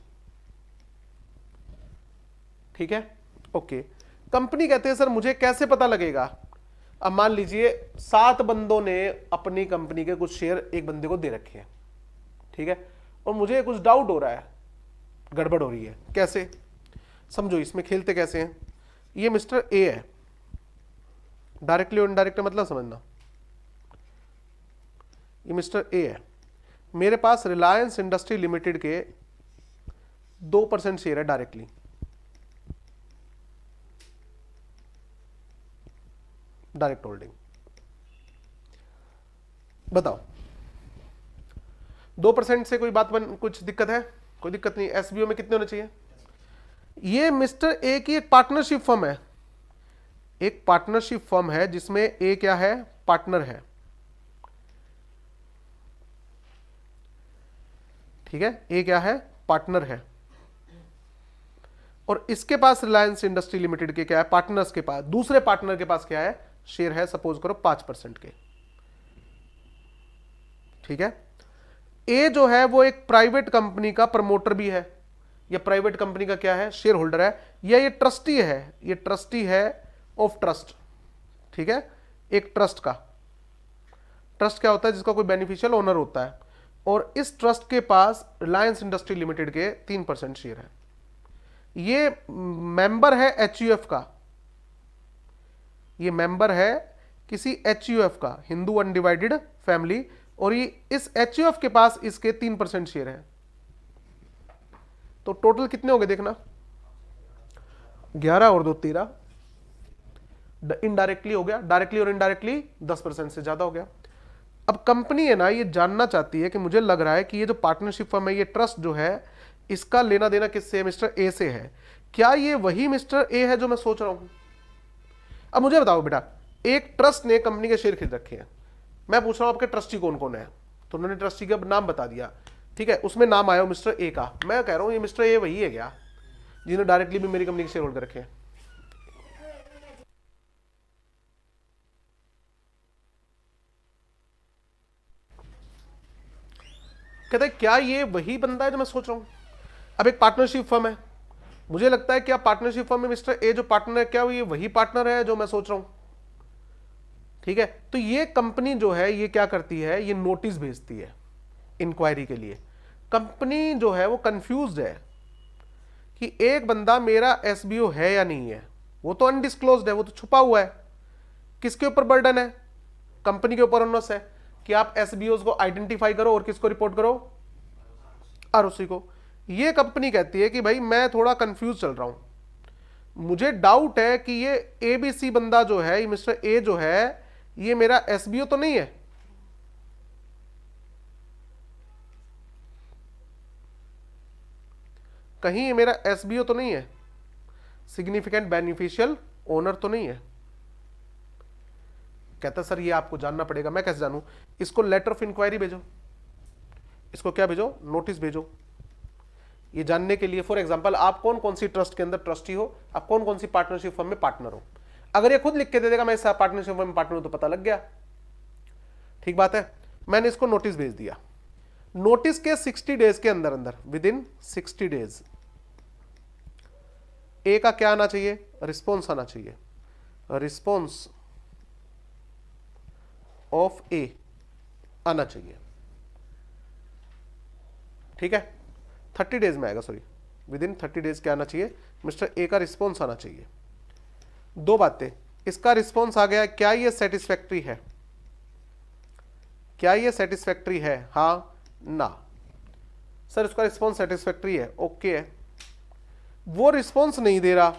[SPEAKER 1] ठीक है, ओके। कंपनी कहते हैं सर मुझे कैसे पता लगेगा, अब मान लीजिए 7 बंदों ने अपनी कंपनी के कुछ शेयर एक बंदे को दे रखे हैं, ठीक है, और मुझे कुछ डाउट हो रहा है, गड़बड़ हो रही है, कैसे समझो, इसमें खेलते कैसे हैं। ये मिस्टर ए है, डायरेक्टली और इनडायरेक्टली मतलब समझना, ये मिस्टर ए है, मेरे पास रिलायंस इंडस्ट्री लिमिटेड के 2% शेयर है डायरेक्टली, डायरेक्ट होल्डिंग, बताओ 2% से कोई कुछ दिक्कत है, कोई दिक्कत नहीं। एसबीओ में कितने होने चाहिए, ये मिस्टर ए की एक पार्टनरशिप फर्म है, एक पार्टनरशिप फर्म है जिसमें ए क्या है, पार्टनर है, ठीक है, ए क्या है, पार्टनर है, और इसके पास रिलायंस इंडस्ट्री लिमिटेड के क्या है, पार्टनर्स के पास, दूसरे पार्टनर के पास क्या है, शेयर है, सपोज करो 5% के, ठीक है। ए जो है वो एक प्राइवेट कंपनी का प्रमोटर भी है, या प्राइवेट कंपनी का क्या है, शेयर होल्डर है, या ये ट्रस्टी है, ये ट्रस्टी है ऑफ ट्रस्ट, ठीक है, एक ट्रस्ट का, ट्रस्ट क्या होता है, जिसका कोई बेनिफिशियल ओनर होता है, और इस ट्रस्ट के पास रिलायंस इंडस्ट्री लिमिटेड के 3% शेयर है, ये मेंबर है एचयूएफ का, ये मेंबर है किसी एचयूएफ का, हिंदू अनडिवाइडेड फैमिली, और ये इस एचयूएफ के पास इसके 3% शेयर है, तो टोटल कितने हो गए देखना, 11 और 2 13, इनडायरेक्टली हो गया, डायरेक्टली और इनडायरेक्टली 10% से ज्यादा हो गया। अब कंपनी है ना, ये जानना चाहती है कि मुझे लग रहा है कि ये जो पार्टनरशिप फर्म है, ये ट्रस्ट जो है, इसका लेना देना किससे है, मिस्टर ए से है, क्या ये वही मिस्टर ए है जो मैं सोच रहा हूं। अब मुझे बताओ बेटा, एक ट्रस्ट ने कंपनी के शेयर खरीद रखे हैं, मैं पूछ रहा हूं आपके ट्रस्टी कौन कौन है, तो उन्होंने ट्रस्टी का नाम बता दिया, ठीक है, उसमें नाम आया मिस्टर ए का, मैं कह रहा हूं ये मिस्टर ए वही है क्या जिन्होंने डायरेक्टली भी मेरी कंपनी के शेयर होल्ड कर रखे हैं। कहता है क्या ये वही बंदा है जो मैं सोच रहा हूं। अब एक पार्टनरशिप फर्म है, मुझे लगता है क्या पार्टनरशिप फर्म में मिस्टर ए जो पार्टनर है, क्या ये वही पार्टनर है जो मैं सोच रहा हूं, ठीक है। तो ये कंपनी जो है ये क्या करती है, ये नोटिस भेजती है इंक्वायरी के लिए। कंपनी जो है वो कंफ्यूज्ड है कि एक बंदा मेरा एसबीओ है या नहीं है, वो तो अनडिस्क्लोज्ड है, वो तो छुपा हुआ है। किसके ऊपर बर्डन है, कंपनी के ऊपर ओनस है कि आप एसबीओज को आइडेंटिफाई करो और किसको रिपोर्ट करो, आरओसी को। ये कंपनी कहती है कि भाई मैं थोड़ा कंफ्यूज चल रहा हूं, मुझे डाउट है कि ये एबीसी बंदा जो है, ये मिस्टर ए जो है, ये मेरा एसबीओ तो नहीं है। कहीं ये मेरा एसबीओ तो नहीं है, सिग्निफिकेंट बेनिफिशियल ओनर तो नहीं है। कहता सर ये आपको जानना पड़ेगा। मैं कैसे जानूं, इसको लेटर ऑफ इंक्वायरी भेजो, इसको क्या भेजो, नोटिस भेजो, ये जानने के लिए। फॉर एग्जांपल आप कौन कौन सी ट्रस्ट के अंदर ट्रस्टी हो, आप कौन कौन सी पार्टनरशिप फर्म में पार्टनर हो। अगर ये खुद लिख के दे देगा मैं इस पार्टनरशिप फर्म में पार्टनर हूं, तो पता लग गया, ठीक बात है। मैंने इसको नोटिस भेज दिया, नोटिस के 60 डेज के अंदर अंदर, विद इन 60 डेज ए का क्या आना चाहिए, रिस्पॉन्स आना चाहिए, रिस्पॉन्स ऑफ ए आना चाहिए, ठीक है। 30 डेज में आएगा, सॉरी विद इन 30 डेज क्या आना चाहिए, मिस्टर ए का रिस्पॉन्स आना चाहिए। दो बातें, इसका रिस्पॉन्स आ गया, क्या ये सेटिस्फैक्ट्री है, क्या ये सेटिस्फैक्ट्री है, हाँ ना। सर उसका रिस्पॉन्स सेटिस्फैक्ट्री है, ओके है। वो रिस्पॉन्स नहीं दे रहा,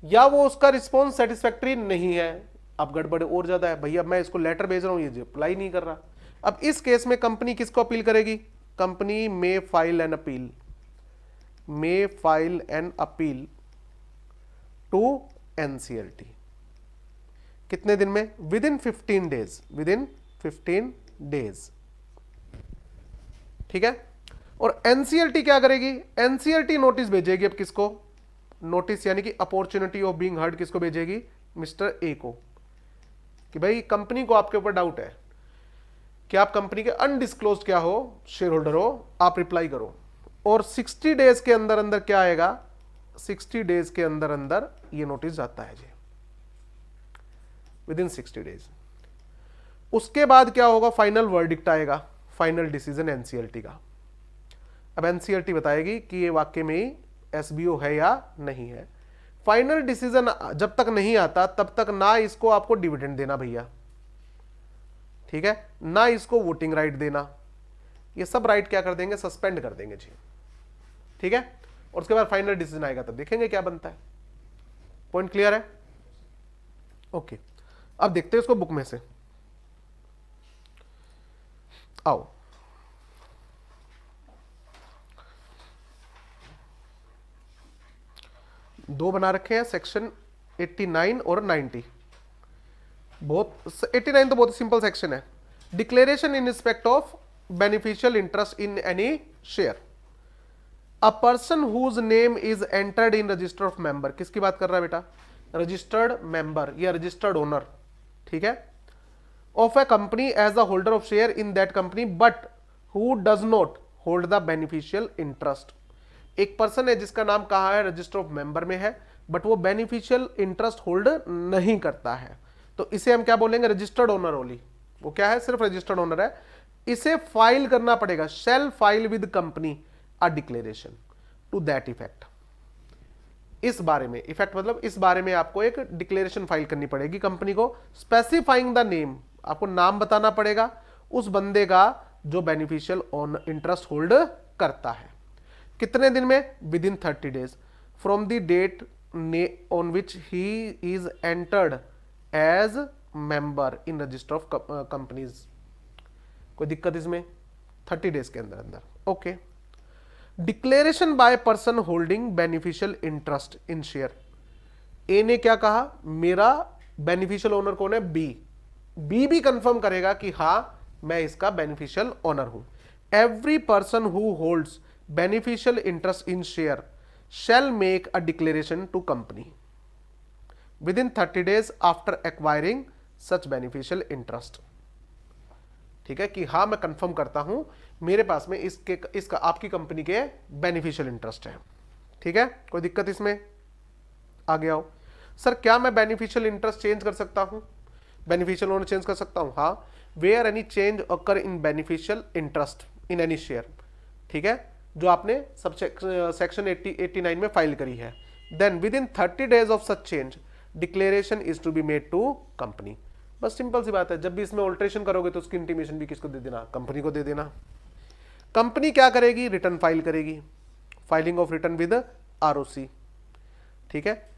[SPEAKER 1] या वो उसका रिस्पॉन्स सेटिस्फैक्ट्री नहीं है, अब गड़बड़ और ज्यादा है। भैया मैं इसको लेटर भेज रहा हूं, ये रिप्लाई नहीं कर रहा। अब इस केस में कंपनी किसको अपील करेगी? Company may file an appeal, may file an appeal to NCLT. कितने दिन में? Within 15 days, within 15 days. ठीक है। और एनसीएलटी क्या करेगी? एनसीएलटी नोटिस भेजेगी। अब किसको नोटिस, यानी कि अपॉर्चुनिटी ऑफ बीइंग हर्ड किसको भेजेगी? मिस्टर ए को, कि भाई कंपनी को आपके ऊपर डाउट है कि आप कंपनी के अनडिस्क्लोज्ड क्या हो, शेयर होल्डर हो, आप रिप्लाई करो। और 60 डेज के अंदर अंदर क्या आएगा? 60 डेज के अंदर अंदर ये नोटिस जाता है जी, विद इन 60 डेज। उसके बाद क्या होगा? फाइनल वर्डिक्ट आएगा, फाइनल डिसीजन एनसीएलटी का। अब एनसीएलटी बताएगी कि ये वाकई में ही एसबीओ है या नहीं है। फाइनल डिसीजन जब तक नहीं आता तब तक ना इसको आपको डिविडेंड देना भैया, ठीक है, ना इसको वोटिंग राइट देना। ये सब राइट क्या कर देंगे? सस्पेंड कर देंगे जी। ठीक है। और उसके बाद फाइनल डिसीजन आएगा तब देखेंगे क्या बनता है। पॉइंट क्लियर है? ओके। अब देखते हैं इसको बुक में से। आओ, दो बना रखे हैं, सेक्शन 89 और 90। बहुत 89 तो बहुत सिंपल सेक्शन है। Declaration in respect of beneficial interest in any share. A person whose name is entered in register of member. किसकी बात कर रहा है बेटा? रजिस्टर्ड मेंबर या रजिस्टर्ड ओनर, ठीक है, of a company as a holder of share in that company but who does not hold the beneficial interest. एक पर्सन है जिसका नाम कहा है रजिस्टर ऑफ मेंबर में है, बट वो बेनिफिशियल इंटरेस्ट होल्ड नहीं करता है, तो इसे हम क्या बोलेंगे? Registered owner only. वो क्या है? सिर्फ रजिस्टर्ड ओनर है। इसे फाइल करना पड़ेगा, shall file with company a declaration to that effect. इस बारे में, इफेक्ट मतलब इस बारे में आपको एक डिक्लेरेशन फाइल करनी पड़ेगी कंपनी को, स्पेसिफाइंग द नेम। आपको नाम बताना पड़ेगा उस बंदे का जो बेनिफिशियल ऑन इंटरेस्ट होल्ड करता है। कितने दिन में? Within 30 days from the date on which he is entered as member in register of companies. कोई दिक्कत इसमें? 30 डेज के अंदर अंदर। Okay. Declaration by person holding beneficial interest in share. A ने क्या कहा? मेरा बेनिफिशियल ओनर कौन है? बी। बी भी कंफर्म करेगा कि हां मैं इसका बेनिफिशियल ओनर हूं। Every person who holds beneficial interest in share shall make a declaration to company within 30 days after acquiring such beneficial interest। ठीक है, कि हाँ मैं कंफर्म करता हूं मेरे पास में इसका आपकी कंपनी के बेनिफिशियल इंटरेस्ट है। ठीक है, कोई दिक्कत इसमें? आगे आओ। सर क्या मैं बेनिफिशियल इंटरेस्ट चेंज कर सकता हूं? बेनिफिशियल ओनर चेंज कर सकता हूं? हाँ, where any change occur in beneficial interest in any share. ठीक है, जो आपने सब सेक्शन 89 में फाइल करी है। Then within 30 days of such change declaration is to be made to company. बस सिंपल सी बात है, जब भी इसमें ऑल्ट्रेशन करोगे तो उसकी इंटीमेशन भी किसको दे देना? कंपनी को दे देना। कंपनी क्या करेगी? रिटर्न फाइल करेगी, filing of return with ROC. ठीक है,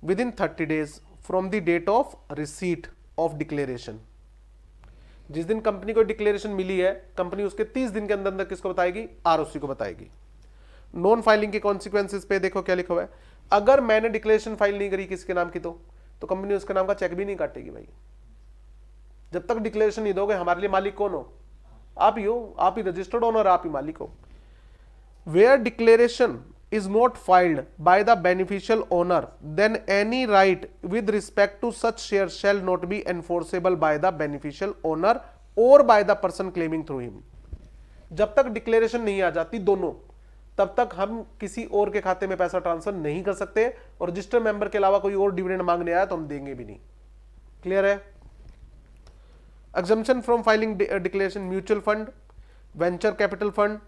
[SPEAKER 1] within 30 days from the date of receipt of declaration. जिस दिन कंपनी को डिक्लेरेशन मिली है, कंपनी उसके 30 दिन के अंदर अंदर किसको बताएगी? आरओसी को बताएगी। नॉन फाइलिंग के कॉन्सिक्वेंसेस पे देखो क्या लिखा हुआ है। अगर मैंने डिक्लेरेशन फाइल नहीं करी किसके नाम की, तो कंपनी उसके नाम का चेक भी नहीं काटेगी भाई। जब तक डिक्लेरेशन नहीं दोगे, हमारे लिए मालिक कौन हो? आप ही हो, आप ही रजिस्टर्ड ओनर, आप ही मालिक हो। Where declaration is not filed by the beneficial owner, then any right with respect to such share shall not be enforceable by the beneficial owner or by the person claiming through him। जब तक डिक्लेरेशन नहीं आ जाती दोनों, तब तक हम किसी और के खाते में पैसा ट्रांसफर नहीं कर सकते, और रजिस्टर्ड मेंबर के अलावा कोई और डिविडेंड मांगने आया तो हम देंगे भी नहीं। क्लियर है? Exemption from filing declaration, mutual fund, venture capital fund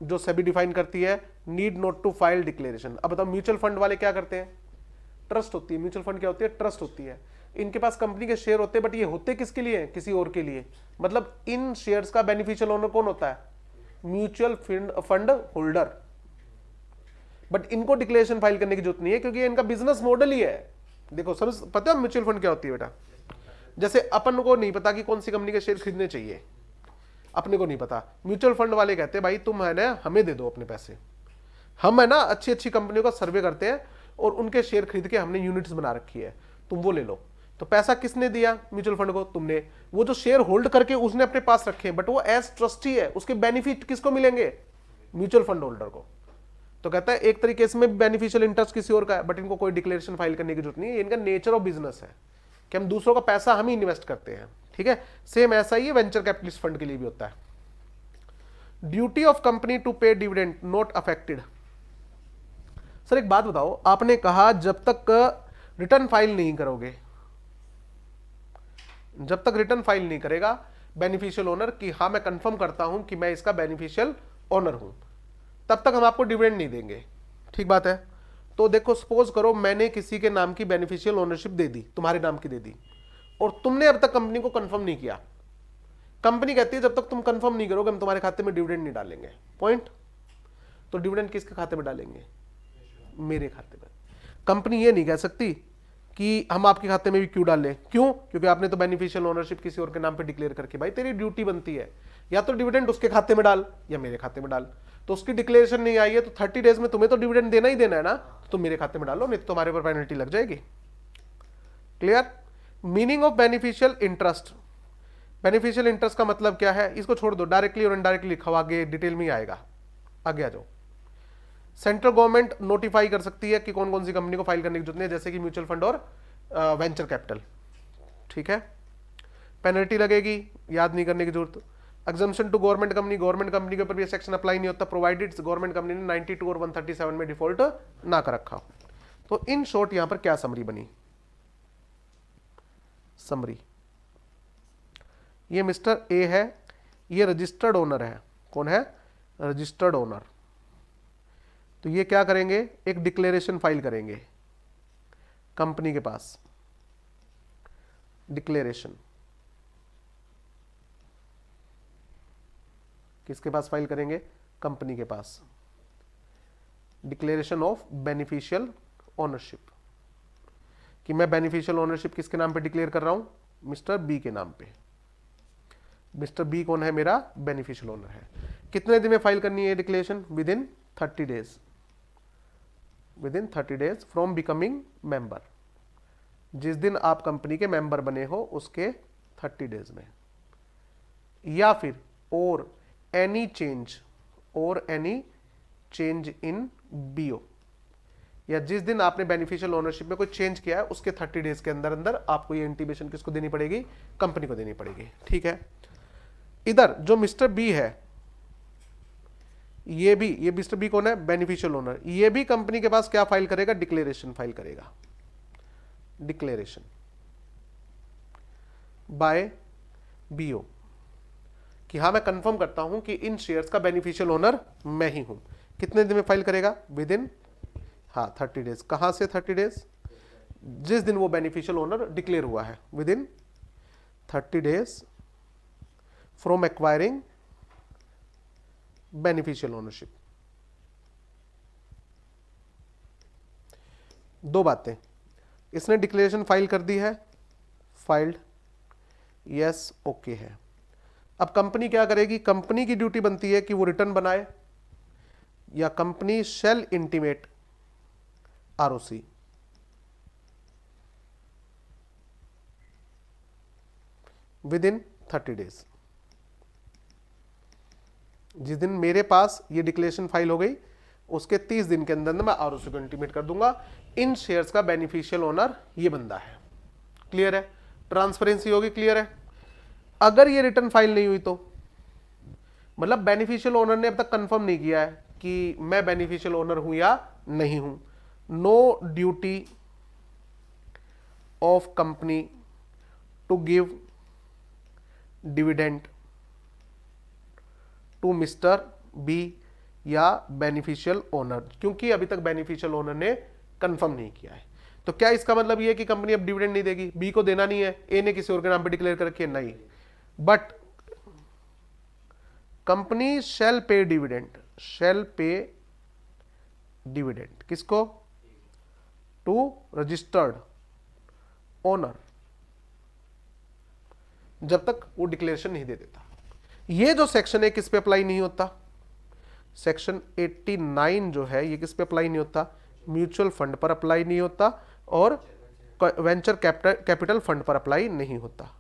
[SPEAKER 1] जो सेबी डिफाइन करती है, need not to file declaration. अब बताओ म्यूचुअल फंड वाले क्या करते हैं? ट्रस्ट होती है। म्यूचुअल फंड क्या होती है? ट्रस्ट होती है। इनके पास कंपनी के शेयर होते हैं, बट ये होते किसके लिए? किसी और के लिए। मतलब इन शेयर्स का बेनिफिशियल ओनर कौन होता है? Mutual fund holder. बट इनको डिक्लेरेशन फाइल करने की जरूरत नहीं है, क्योंकि इनका बिजनेस मॉडल ही है। देखो सब पता है म्यूचुअल फंड क्या होती है बेटा? जैसे अपन को नहीं पता कि कौन सी कंपनी के शेयर खरीदने चाहिए, अपने को नहीं पता, म्यूचुअल फंड वाले कहते हैं भाई तुम है ना हमें दे दो अपने पैसे, हम है ना अच्छी अच्छी कंपनियों का सर्वे करते हैं और उनके शेयर खरीद के हमने यूनिट्स बना रखी है, तुम वो ले लो। तो पैसा किसने दिया म्यूचुअल फंड को? तुमने। वो जो शेयर होल्ड करके उसने अपने पास रखे, बट वो एज ट्रस्टी है, उसके बेनिफिट किसको मिलेंगे? म्यूचुअल फंड होल्डर को। तो कहता है एक तरीके से बेनिफिशियल इंटरेस्ट किसी और का है, बट इनको कोई डिक्लेरेशन फाइल करने की जरूरत नहीं है, इनका नेचर ऑफ बिजनेस है कि हम दूसरों का पैसा हम ही इन्वेस्ट करते हैं, ठीक है। सेम ऐसा ही वेंचर कैपिटलिस्ट फंड के लिए भी होता है। ड्यूटी ऑफ कंपनी टू पे डिविडेंड नॉट अफेक्टेड। सर एक बात बताओ, आपने कहा जब तक रिटर्न फाइल नहीं करोगे, जब तक रिटर्न फाइल नहीं करेगा बेनिफिशियल ओनर कि हाँ मैं कंफर्म करता हूं कि मैं इसका बेनिफिशियल ओनर हूं, तब तक हम आपको डिविडेंड नहीं देंगे, ठीक बात है। तो देखो सपोज करो मैंने किसी के नाम की बेनिफिशियल ओनरशिप दे दी, तुम्हारे नाम की दे दी, और तुमने अब तक कंपनी को कंफर्म नहीं किया। कंपनी कहती है जब तक तुम कंफर्म नहीं करोगे हम तुम्हारे खाते में डिविडेंड नहीं डालेंगे, पॉइंट। तो डिविडेंड किसके खाते में डालेंगे? मेरे खाते में। कंपनी ये नहीं कह सकती कि हम आपके खाते में भी क्यों डाल लें, क्यों? क्योंकि आपने तो बेनिफिशियल ओनरशिप किसी और के नाम पे डिक्लेयर करके, भाई तेरी ड्यूटी बनती है या तो डिविडेंड उसके खाते में डाल या मेरे खाते में डाल। तो उसकी डिक्लेरेशन नहीं आई है तो 30 डेज में तुम्हें तो डिविडेंड देना ही देना है ना, तो तुम मेरे खाते में डालो, नहीं तो तुम्हारे पर पेनल्टी लग जाएगी। Clear? Meaning of beneficial interest. Beneficial interest का मतलब क्या है? इसको छोड़ दो, डायरेक्टली और इनडायरेक्टली लिखा हुआ आगे डिटेल में ही आएगा, आगे आ जाओ। सेंट्रल गवर्नमेंट नोटिफाई कर सकती है कि कौन कौन सी कंपनी को फाइल करने की जरूरत नहीं है, जैसे कि म्यूचुअल फंड और वेंचर कैपिटल, ठीक है। पेनल्टी लगेगी, याद नहीं करने की जरूरत। Exemption to government company, government company के ऊपर भी सेक्शन अप्लाई नहीं होता प्रोवाइडेड गवर्नमेंट कंपनी ने 92 और 137 में डिफॉल्ट ना कर रखा। तो इन शॉर्ट यहां पर क्या समरी बनी? समरी, ये मिस्टर ए है, ये रजिस्टर्ड ओनर है। कौन है? Registered owner. तो ये क्या करेंगे? एक डिक्लेरेशन फाइल करेंगे कंपनी के पास। डिक्लेरेशन किसके पास फाइल करेंगे? कंपनी के पास। डिक्लेरेशन ऑफ बेनिफिशियल ओनरशिप, कि मैं बेनिफिशियल ओनरशिप किसके नाम पे डिक्लेयर कर रहा हूं? मिस्टर बी के नाम पे। मिस्टर बी कौन है? मेरा बेनिफिशियल ओनर है। कितने दिन में फाइल करनी है declaration? With in 30 days. Within 30 days from becoming member. जिस दिन आप कंपनी के मेंबर बने हो उसके 30 डेज में। या फिर और एनी चेंज इन बीओ, या जिस दिन आपने बेनिफिशियल ओनरशिप में कोई चेंज किया है उसके 30 डेज के अंदर अंदर आपको ये इंटीमेशन किसको देनी पड़ेगी? कंपनी को देनी पड़ेगी, ठीक है। इधर जो मिस्टर बी है, ये मिस्टर बी कौन है? Beneficial owner. ये भी कंपनी के पास क्या फाइल करेगा? डिक्लेरेशन फाइल करेगा। डिक्लेरेशन बाय बीओ कि हाँ मैं कंफर्म करता हूं कि इन शेयर्स का बेनिफिशियल ओनर मैं ही हूं। कितने दिन में फाइल करेगा? With in 30 days. कहां से 30 डेज? जिस दिन वो बेनिफिशियल ओनर डिक्लेयर हुआ है, within 30 days from acquiring beneficial ownership. दो बातें, इसने डिक्लेरेशन फाइल कर दी है, फाइल्ड, यस ओके है। अब कंपनी क्या करेगी? कंपनी की ड्यूटी बनती है कि वो रिटर्न बनाए, या company shall intimate ROC. Within 30 days. जिस दिन मेरे पास ये डिक्लेरेशन फाइल हो गई उसके 30 दिन के अंदर मैं आरओसी को इंटीमेट कर दूंगा इन शेयर्स का बेनिफिशियल ओनर ये बंदा है। क्लियर है? ट्रांसपेरेंसी होगी, क्लियर है। अगर ये रिटर्न फाइल नहीं हुई तो मतलब बेनिफिशियल ओनर ने अब तक कंफर्म नहीं किया है कि मैं बेनिफिशियल ओनर हूं या नहीं हूं, no duty of company to give dividend to mister B या बेनिफिशियल ओनर, क्योंकि अभी तक बेनिफिशियल ओनर ने कंफर्म नहीं किया है। तो क्या इसका मतलब ये है कि कंपनी अब डिविडेंड नहीं देगी? बी को देना नहीं है, ए ने किसी और के नाम पे डिक्लेयर करके नहीं, बट कंपनी शैल पे डिविडेंड। शैल पे डिविडेंड किसको? टू रजिस्टर्ड ओनर जब तक वो डिक्लेरेशन नहीं दे देता। ये जो सेक्शन है किस पे अप्लाई नहीं होता, सेक्शन 89 जो है ये किस पे अप्लाई नहीं होता, म्यूचुअल फंड पर अप्लाई नहीं होता और वेंचर कैपिटल फंड पर अप्लाई नहीं होता,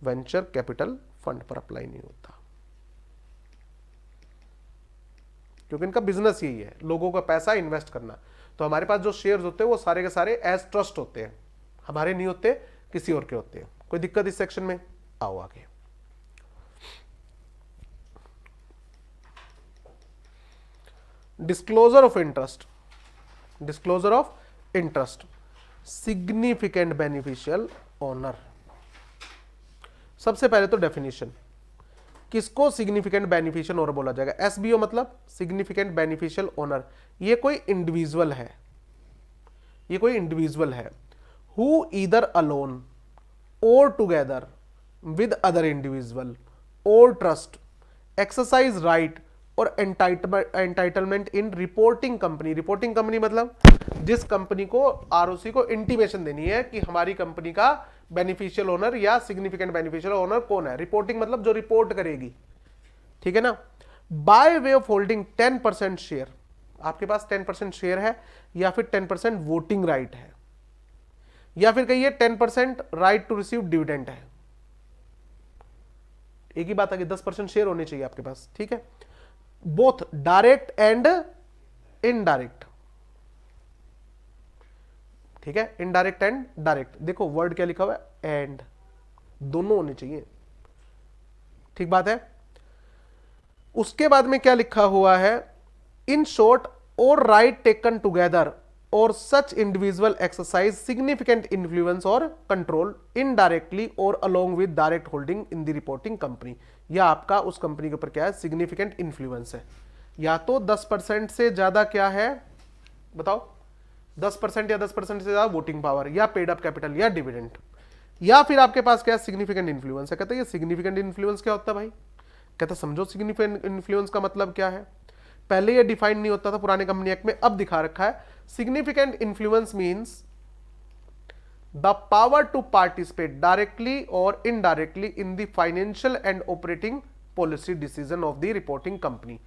[SPEAKER 1] वेंचर कैपिटल फंड पर अप्लाई नहीं होता, क्योंकि इनका बिजनेस यही है, लोगों का पैसा इन्वेस्ट करना। तो हमारे पास जो शेयर्स होते हैं वो सारे के सारे एज ट्रस्ट होते हैं, हमारे नहीं होते, किसी और के होते हैं। कोई दिक्कत इस सेक्शन में? आओ आगे। Disclosure of interest, disclosure of interest, significant beneficial owner. सबसे पहले तो डेफिनेशन, किसको सिग्निफिकेंट बेनिफिशियल ओनर बोला जाएगा? एसबीओ मतलब सिग्निफिकेंट बेनिफिशियल ओनर। ये कोई इंडिविजुअल है, ये कोई इंडिविजुअल है हु ईदर अलोन और टुगेदर विद अदर इंडिविजुअल और trust exercise right or entitlement in reporting company. Reporting company मतलब जिस कंपनी को आरओसी को इंटीमेशन देनी है कि हमारी कंपनी का बेनिफिशियल ओनर या सिग्निफिकेंट बेनिफिशियल ओनर कौन है। रिपोर्टिंग मतलब जो रिपोर्ट करेगी, ठीक है ना। By way of holding 10% share, आपके पास 10% शेयर है या फिर 10% वोटिंग राइट है या फिर कहिए 10% राइट टू रिसीव डिविडेंड है। एक ही बात है कि 10% शेयर होने चाहिए आपके पास, ठीक है। बोथ डायरेक्ट एंड इनडायरेक्ट, ठीक है, इनडायरेक्ट एंड डायरेक्ट। देखो वर्ड क्या लिखा हुआ है, एंड, दोनों होने चाहिए, ठीक बात है। उसके बाद में क्या लिखा हुआ है, इन शॉर्ट और राइट टेकन टुगेदर और such individual exercise significant influence और कंट्रोल इनडायरेक्टली और along with direct holding in the reporting company. या आपका उस कंपनी के ऊपर क्या है, सिग्निफिकेंट इन्फ्लुएंस है। या तो 10% से ज्यादा क्या है बताओ, 10% या 10% से ज्यादा वोटिंग पावर या पेड अप कैपिटल या डिविडेंड, या फिर आपके पास क्या है, सिग्निफिकेंट इन्फ्लुएंस है। कहते हैं ये सिग्निफिकेंट इन्फ्लुएंस क्या होता है भाई? कहते समझो सिग्निफिकेंट इन्फ्लुएंस का मतलब क्या है। पहले ये डिफाइन नहीं होता था पुराने कंपनी एक्ट में, अब दिखा रखा है। Significant influence means the power to participate directly or indirectly in the financial and operating policy decision of the reporting company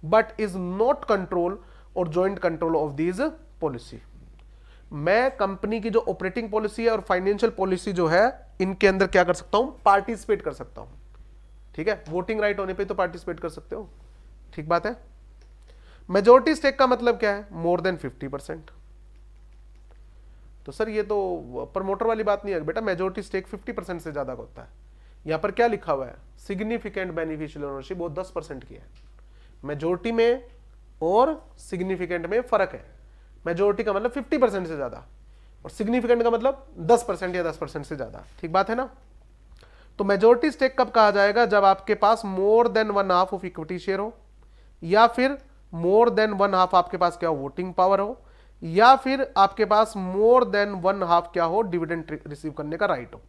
[SPEAKER 1] but is not control or joint control of this policy. मैं कंपनी की जो ऑपरेटिंग पॉलिसी है और फाइनेंशियल पॉलिसी जो है, इनके अंदर क्या कर सकता हूं, पार्टिसिपेट कर सकता हूं, ठीक है। वोटिंग राइट होने पे तो पार्टिसिपेट कर सकते हो, ठीक बात है। मेजोरिटी स्टेक का मतलब क्या है, मोर देन 50%। तो सर ये तो प्रमोटर वाली बात नहीं है बेटा, मेजोरिटी स्टेक 50% से ज्यादा होता है। यहां पर क्या लिखा हुआ है, सिग्निफिकेंट बेनिफिशियल ओनरशिप वो 10% की है। मेजोरिटी में और सिग्निफिकेंट में फर्क है। मेजोरिटी का मतलब 50% से ज्यादा और सिग्निफिकेंट का मतलब 10% या 10% से ज्यादा, ठीक बात है ना। तो मेजोरिटी स्टेक कब कहा जाएगा, जब आपके पास more than 1/2 of equity share हो, या फिर मोर देन 1/2 आपके पास क्या हो, वोटिंग पावर हो, या फिर आपके पास मोर देन 1/2 क्या हो, डिविडेंड रिसीव करने का राइट हो।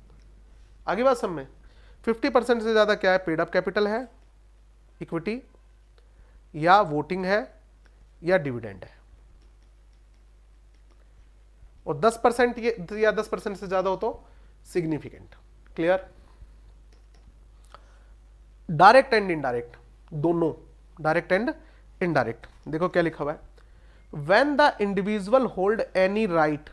[SPEAKER 1] आगे बात समझ में। 50% से ज्यादा क्या है, पेड अप कैपिटल है, इक्विटी या वोटिंग है या डिविडेंड है। और 10% या 10% से ज्यादा हो तो significant. Clear. Direct and indirect, दोनों डायरेक्ट एंड इनडायरेक्ट। देखो क्या लिखा हुआ है, when the individual hold any right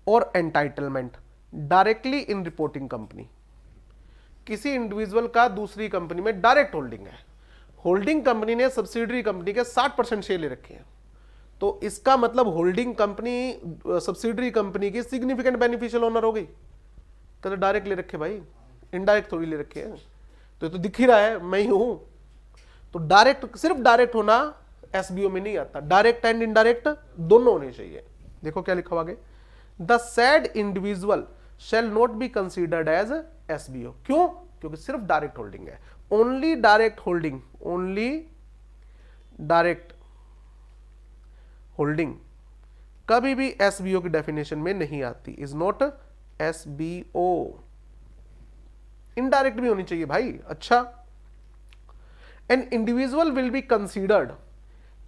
[SPEAKER 1] or entitlement directly in reporting company. किसी इंडिविजुअल का दूसरी कंपनी में डायरेक्ट होल्डिंग है, होल्डिंग कंपनी ने सब्सिडरी कंपनी के 60% शेयर ले रखे हैं, तो इसका मतलब होल्डिंग कंपनी सब्सिडरी कंपनी की सिग्निफिकेंट बेनिफिशियल ओनर हो गई। तो डायरेक्ट ले रखे भाई, इनडायरेक्ट थोड़ी ले रखे हैं। तो दिख ही रहा है मैं ही हूं। तो डायरेक्ट, सिर्फ डायरेक्ट होना एसबीओ में नहीं आता, डायरेक्ट एंड इनडायरेक्ट दोनों होने चाहिए। देखो क्या लिखा हुआ आगे, the said individual shall not be considered as SBO. क्यों? क्योंकि सिर्फ डायरेक्ट होल्डिंग है। Only direct holding, only direct holding कभी भी एसबीओ की डेफिनेशन में नहीं आती, इज नॉट एसबीओ। इनडायरेक्ट भी होनी चाहिए भाई। अच्छा, an individual will be considered,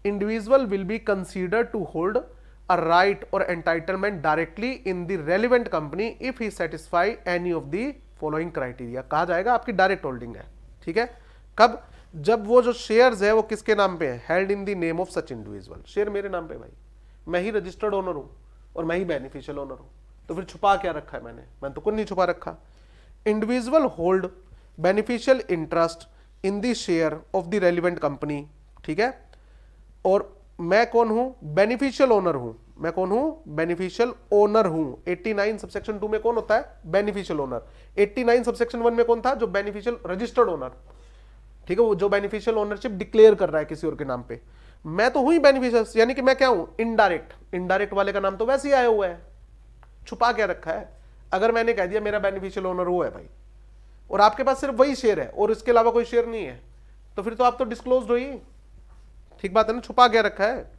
[SPEAKER 1] individual will be considered to hold a right or entitlement directly in the relevant company if he satisfy any of the following criteria कहा जाएगा आपकी डायरेक्ट होल्डिंग है। ठीक है, कब? जब वो जो शेयर्स है वो किसके नाम पे है, held in the name of such individual. Share मेरे नाम पे भाई, मैं ही रजिस्टर्ड ओनर हूं और मैं ही बेनिफिशियल ओनर हूं, तो फिर छुपा क्या रखा है मैंने तो कुछ नहीं छुपा रखा। Individual hold beneficial interest in the share of the relevant company. ठीक है, और मैं कौन हूं, बेनिफिशियल ओनर हूं। मैं कौन हूं, बेनिफिशियल ओनर हूं। 89 सबसेक्शन 2 में कौन होता है, बेनिफिशियल ओनर। 89 सबसेक्शन 1 में कौन था, जो बेनिफिशियल रजिस्टर्ड ओनर। ठीक है, वो जो बेनिफिशियल ओनरशिप डिक्लेयर कर रहा है किसी और के नाम पे। मैं तो हूं ही बेनिफिशियल, यानी कि मैं क्या हूं, इनडायरेक्ट। इनडायरेक्ट वाले का नाम तो वैसे ही आया हुआ है, छुपा क्या रखा है। अगर मैंने कह दिया मेरा बेनिफिशियल ओनर वो है भाई, और आपके पास सिर्फ वही शेयर है और इसके अलावा कोई शेयर नहीं है, तो फिर तो आप तो डिस्क्लोज्ड हो ही। ठीक बात है ना, छुपा क्या रखा है।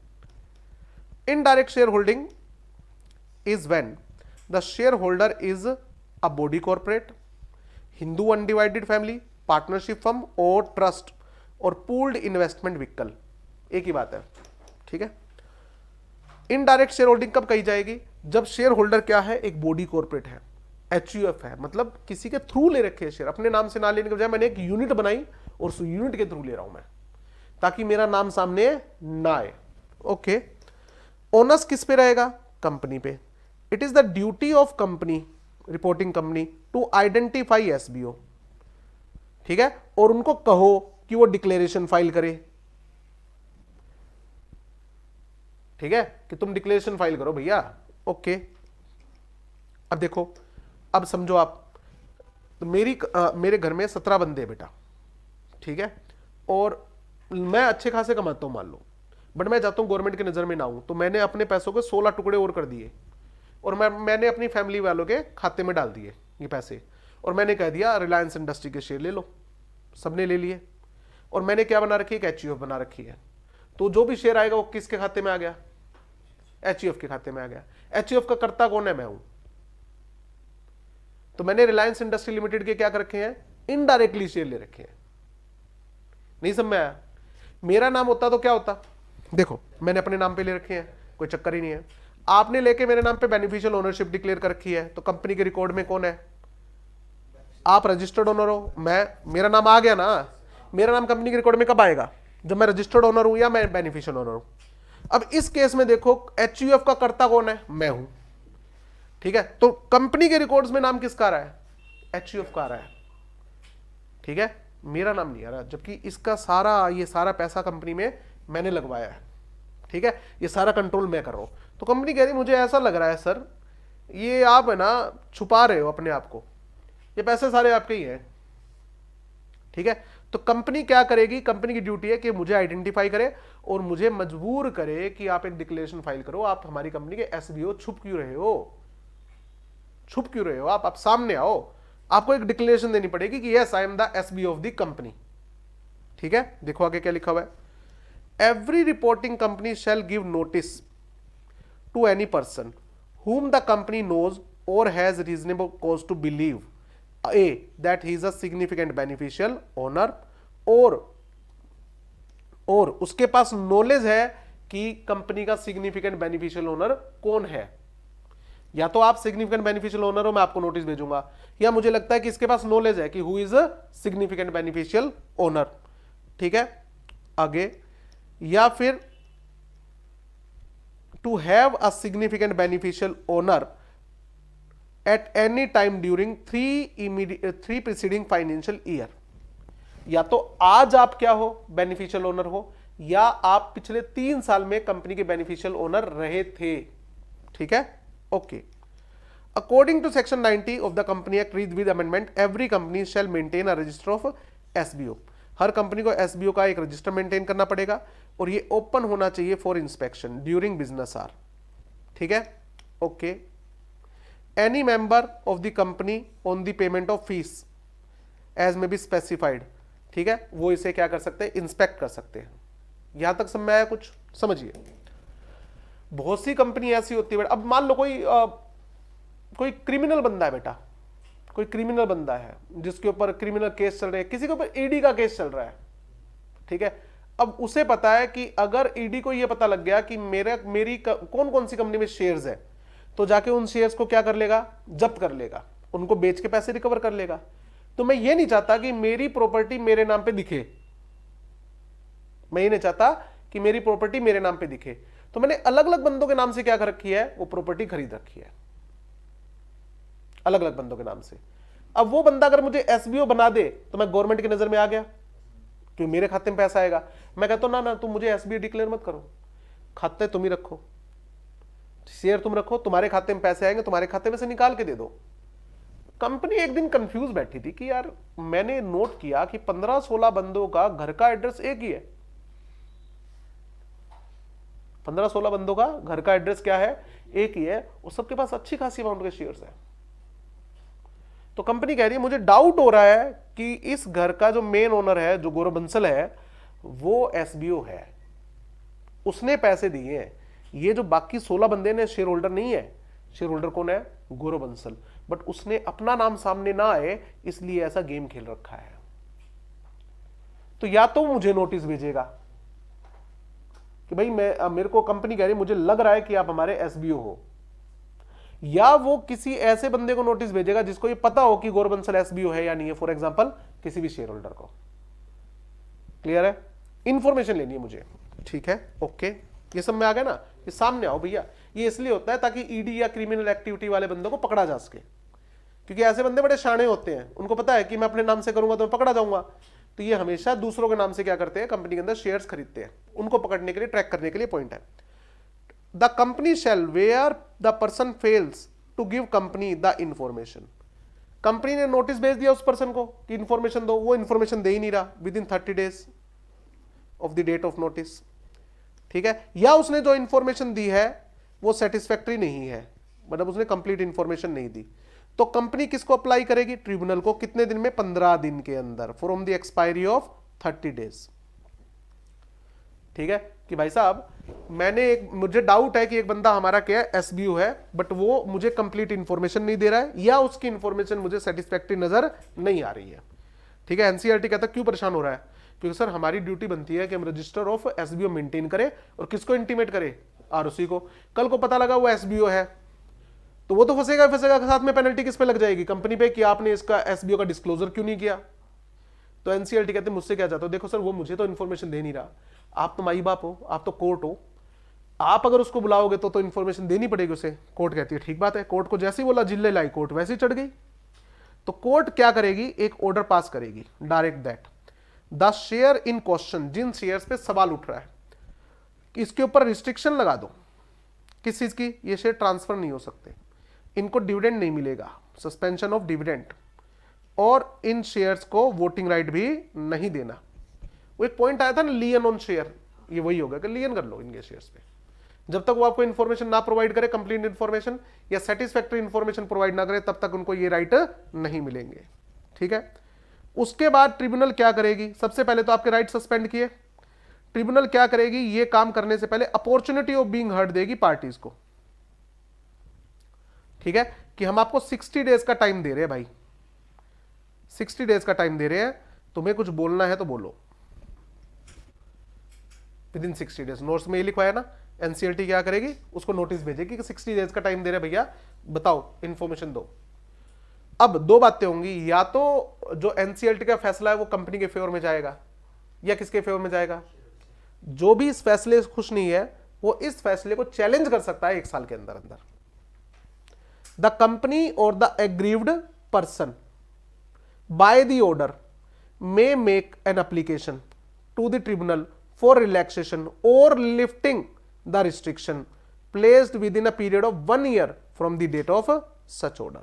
[SPEAKER 1] Indirect share holding is when the share holder is a body corporate, Hindu undivided family, partnership firm और ट्रस्ट और पूल्ड इन्वेस्टमेंट व्हीकल, एक ही बात है। ठीक है, इनडायरेक्ट शेयर होल्डिंग कब कही जाएगी, जब शेयर होल्डर क्या है, एक बॉडी कॉर्पोरेट है, एचयूएफ है, मतलब किसी के थ्रू ले रखे हैं शेयर, अपने नाम से ना लेने के बजाय मैंने एक यूनिट बनाई और उस यूनिट के थ्रू ले रहा हूं मैं, ताकि मेरा नाम सामने ना आए। ओके, ओनस किस पे रहेगा, कंपनी पे। It is the duty of company, reporting company, to identify SBO. ठीक है, और उनको कहो कि वो डिक्लेरेशन फाइल करे। ठीक है, कि तुम डिक्लेरेशन फाइल करो भैया। ओके, अब देखो, अब समझो आप, तो मेरे घर में 17 बंदे हैं बेटा। ठीक है, और मैं अच्छे खासे कमाता हूं मान लो, बट मैं चाहता हूं गवर्नमेंट की नजर में ना आऊं, तो मैंने अपने पैसों के 16 टुकड़े और कर दिए और मैंने अपनी फैमिली वालों के खाते में डाल दिए ये पैसे, और मैंने कह दिया रिलायंस इंडस्ट्री के शेयर ले लो। सबने ले लिए, और मैंने क्या बना रखी है, एक एचयूएफ बना रखी है। तो जो भी शेयर आएगा वो किसके खाते में आ गया, एचयूएफ के खाते में आ गया। एचयूएफ का कर्ता कौन है, मैं हूं। तो मैंने रिलायंस इंडस्ट्री लिमिटेड के क्या कर रखे हैं, इनडायरेक्टली शेयर ले रखे हैं। नहीं समझ में आया, मेरा नाम होता तो क्या होता, देखो मैंने अपने नाम पे ले रखे हैं, कोई चक्कर ही नहीं है। आपने लेके मेरे नाम पे बेनिफिशियल ओनरशिप डिक्लेयर कर रखी है, तो कंपनी के रिकॉर्ड में कौन है, आप रजिस्टर्ड ओनर हो, मेरा नाम आ गया ना। मेरा नाम कंपनी के रिकॉर्ड में कब आएगा, जब मैं रजिस्टर्ड ओनर हूं या मैं बेनिफिशियल ओनर हूं। अब इस केस में देखो एचयूएफ का कर्ता कौन है, मैं हूं। ठीक है, तो कंपनी के रिकॉर्ड्स में नाम किसका आ रहा है, एचयूएफ का आ रहा है। ठीक है, मेरा नाम नहीं आ रहा, जबकि इसका ये सारा पैसा कंपनी में मैंने लगवाया है। ठीक है, ये सारा कंट्रोल मैं कर रहा हूं। तो कंपनी कह रही मुझे ऐसा लग रहा है सर, ये आप है ना छुपा रहे हो अपने आप को, ये पैसे सारे आपके ही हैं। ठीक है, तो कंपनी क्या करेगी, कंपनी की ड्यूटी है कि मुझे आइडेंटिफाई करे और मुझे मजबूर करे कि आप एक डिक्लेरेशन फाइल करो, आप हमारी कंपनी के एसबीओ छुप क्यों रहे हो, छुप क्यों रहे हो आप सामने आओ। आपको एक डिक्लेरेशन देनी पड़ेगी कि yes I am the SBO of the company. ठीक है, देखो आगे क्या लिखा हुआ है, every reporting company shall give notice to any person whom the company knows or has reasonable cause to believe A that he is a significant beneficial owner, और उसके पास नॉलेज है कि कंपनी का सिग्निफिकेंट बेनिफिशियल ओनर कौन है। या तो आप सिग्निफिकेंट बेनिफिशियल ओनर हो, मैं आपको नोटिस भेजूंगा, या मुझे लगता है कि इसके पास नॉलेज है कि who is a significant beneficial owner. ठीक है, आगे, या फिर to have a significant beneficial owner at any time during three preceding financial year। या तो आज आप क्या हो, बेनिफिशियल ओनर हो, या आप पिछले 3 साल में कंपनी के बेनिफिशियल ओनर रहे थे। ठीक है, okay. According to section 90 of the company act with amendment, every company shall maintain a register of SBO. हर कंपनी को एसबीओ का एक रजिस्टर मेंटेन करना पड़ेगा, और ये ओपन होना चाहिए for inspection during business hour. ठीक है, okay. Any member of the company on the payment of fees as may be specified, ठीक है, वो इसे क्या कर सकते हैं, इंस्पेक्ट कर सकते हैं। यहां तक समझ में आया कुछ, समझिए। बहुत सी कंपनी ऐसी होती है, अब मान लो कोई क्रिमिनल बंदा है बेटा, कोई क्रिमिनल बंदा है जिसके ऊपर क्रिमिनल केस चल रहे हैं, किसी के ऊपर ईडी का केस चल रहा है। ठीक है, अब उसे पता है कि अगर ईडी को यह पता लग गया कि मेरी कौन कौन सी कंपनी में शेयर्स है, तो जाके उन शेयर्स को क्या कर लेगा, जब्त कर लेगा। उनको बेच के पैसे रिकवर कर लेगा। तो मैं ये नहीं चाहता कि मेरी प्रॉपर्टी मेरे नाम पे दिखे, मैं ये नहीं चाहता कि मेरी प्रॉपर्टी मेरे नाम पे दिखे। तो मैंने अलग अलग बंदों के नाम से क्या कर रखी है, वो प्रॉपर्टी खरीद रखी है अलग अलग बंदों के नाम से। अब वो बंदा अगर मुझे एसबीओ बना दे तो मैं गवर्नमेंट की नजर में आ गया, क्योंकि मेरे खाते में पैसा आएगा। मैं कहता हूं ना ना तुम मुझे एसबीओ डिक्लेयर मत करो, खाते तुम ही रखो, शेयर तुम रखो, तुम्हारे खाते में पैसे आएंगे, तुम्हारे खाते में से निकाल के दे दो। कंपनी एक दिन कंफ्यूज बैठी थी कि यार मैंने नोट किया कि 15-16 बंदों का घर का एड्रेस एक ही है। 15-16 बंदों का घर का एड्रेस क्या है, एक ही है, और सबके पास अच्छी खासी अमाउंट के शेयर्स है। तो कंपनी कह रही है मुझे डाउट हो रहा है कि इस घर का जो मेन ओनर है, जो गौरव बंसल है, वो एसबीओ है, उसने पैसे दिए हैं। ये जो बाकी 16 बंदे ने शेयर होल्डर नहीं है, शेयर होल्डर कौन है, गौरव बंसल, बट उसने अपना नाम सामने ना आए इसलिए ऐसा गेम खेल रखा है। तो या तो मुझे नोटिस भेजेगा कि भाई मेरे को कंपनी कह रही है मुझे लग रहा है कि आप हमारे एसबीओ हो, या वो किसी ऐसे बंदे को नोटिस भेजेगा जिसको ये पता हो कि गौरव बंसल एसबीओ है या नहीं है, फॉर एग्जांपल किसी भी शेयर होल्डर को। क्लियर है, इंफॉर्मेशन लेनी है मुझे, ठीक है, ओके, ये सब में आ गया ना। ये सामने आओ भैया, ये इसलिए होता है ताकि ईडी या क्रिमिनल एक्टिविटी वाले बंदों को पकड़ा जा सके, क्योंकि ऐसे बंदे बड़े शाणे होते हैं, उनको पता है कि मैं अपने नाम से करूंगा तो मैं पकड़ा जाऊंगा। तो ये हमेशा दूसरों के नाम से क्या करते हैं, कंपनी के अंदर शेयर्स खरीदते हैं, उनको पकड़ने के लिए, ट्रैक करने के लिए पॉइंट है। The company shall where the person fails to give company the information. Company ने नोटिस भेज दिया उस पर्सन को कि इंफॉर्मेशन दो, वो इंफॉर्मेशन दे ही नहीं रहा within 30 days of the date of notice, ठीक है, या उसने जो इंफॉर्मेशन दी है वो सेटिस्फैक्टरी नहीं है, मतलब उसने कंप्लीट इंफॉर्मेशन नहीं दी। तो कंपनी किसको अप्लाई करेगी, ट्रिब्यूनल को, कितने दिन में, 15 दिन के अंदर, from the expiry of 30 days। ठीक है, कि भाई साहब मुझे डाउट है कि एक बंदा हमारा क्या है, एसबीओ है, बट वो मुझे कंप्लीट इंफॉर्मेशन नहीं दे रहा है, या उसकी इंफॉर्मेशन मुझे सेटिस्फैक्टरी नजर नहीं आ रही है। ठीक है, एनसीईआरटी कहता है क्यों परेशान हो रहा है, क्योंकि सर हमारी ड्यूटी बनती है कि हम रजिस्टर ऑफ एसबीओ मेंटेन करें, और किसको इंटीमेट करें, आरओसी को। कल को पता लगा वो एसबीओ है तो वो तो फंसेगा, साथ में पेनल्टी किस पे लग जाएगी, कंपनी पे, कि आपने इसका एसबीओ का डिस्क्लोजर क्यों नहीं किया। तो एनसीईआरटी कहते हैं मुझसे क्या चाहते हो, देखो सर वो मुझे तो इन्फॉर्मेशन दे नहीं रहा, आप तो माई बाप हो, आप तो कोर्ट हो, आप अगर उसको बुलाओगे तो इन्फॉर्मेशन देनी पड़ेगी उसे। कोर्ट कहती है ठीक बात है, कोर्ट को जैसे ही बोला जिले लाई, कोर्ट वैसे ही चढ़ गई। तो कोर्ट क्या करेगी, एक ऑर्डर पास करेगी, direct that the share in question, जिन शेयर्स पे सवाल उठ रहा है, इसके ऊपर रिस्ट्रिक्शन लगा दो। किस चीज की, ये शेयर ट्रांसफर नहीं हो सकते, इनको डिविडेंड नहीं मिलेगा, सस्पेंशन ऑफ डिविडेंड, और इन शेयर्स को वोटिंग राइट भी नहीं देना। वो एक पॉइंट आया था ना, लियन ऑन शेयर, ये वही होगा कि लियन कर लो इनके शेयर्स पे, जब तक वो आपको इन्फॉर्मेशन ना प्रोवाइड करे, कंप्लीट इन्फॉर्मेशन या सेटिस्फैक्टरी इन्फॉर्मेशन प्रोवाइड ना करे, तब तक उनको ये राइट नहीं मिलेंगे। ठीक है, उसके बाद ट्रिब्यूनल क्या करेगी, सबसे पहले तो आपके राइट सस्पेंड किए, ट्रिब्यूनल क्या करेगी, ये काम करने से पहले अपॉर्चुनिटी ऑफ बीइंग हर्ड देगी पार्टीज को। ठीक है, कि हम आपको 60 डेज का टाइम दे रहे हैं भाई, 60 डेज का टाइम दे रहे हैं, तुम्हें कुछ बोलना है तो बोलो विद इन 60 डेज। नोट्स में ये लिखवाया ना, एनसीईआरटी क्या करेगी, उसको नोटिस भेजेगी कि 60 डेज का टाइम दे रहे भैया, बताओ इंफॉर्मेशन दो। अब दो बातें होंगी, या तो जो एनसीईआरटी का फैसला है वो कंपनी के फेवर में जाएगा, या किसके फेवर में जाएगा, जो भी इस फैसले से खुश नहीं है वो इस फैसले को चैलेंज कर सकता है 1 साल के अंदर अंदर। द कंपनी और the aggrieved person by the order may make an application to the tribunal for relaxation or lifting the restriction placed within a period of 1 year from the date of such order।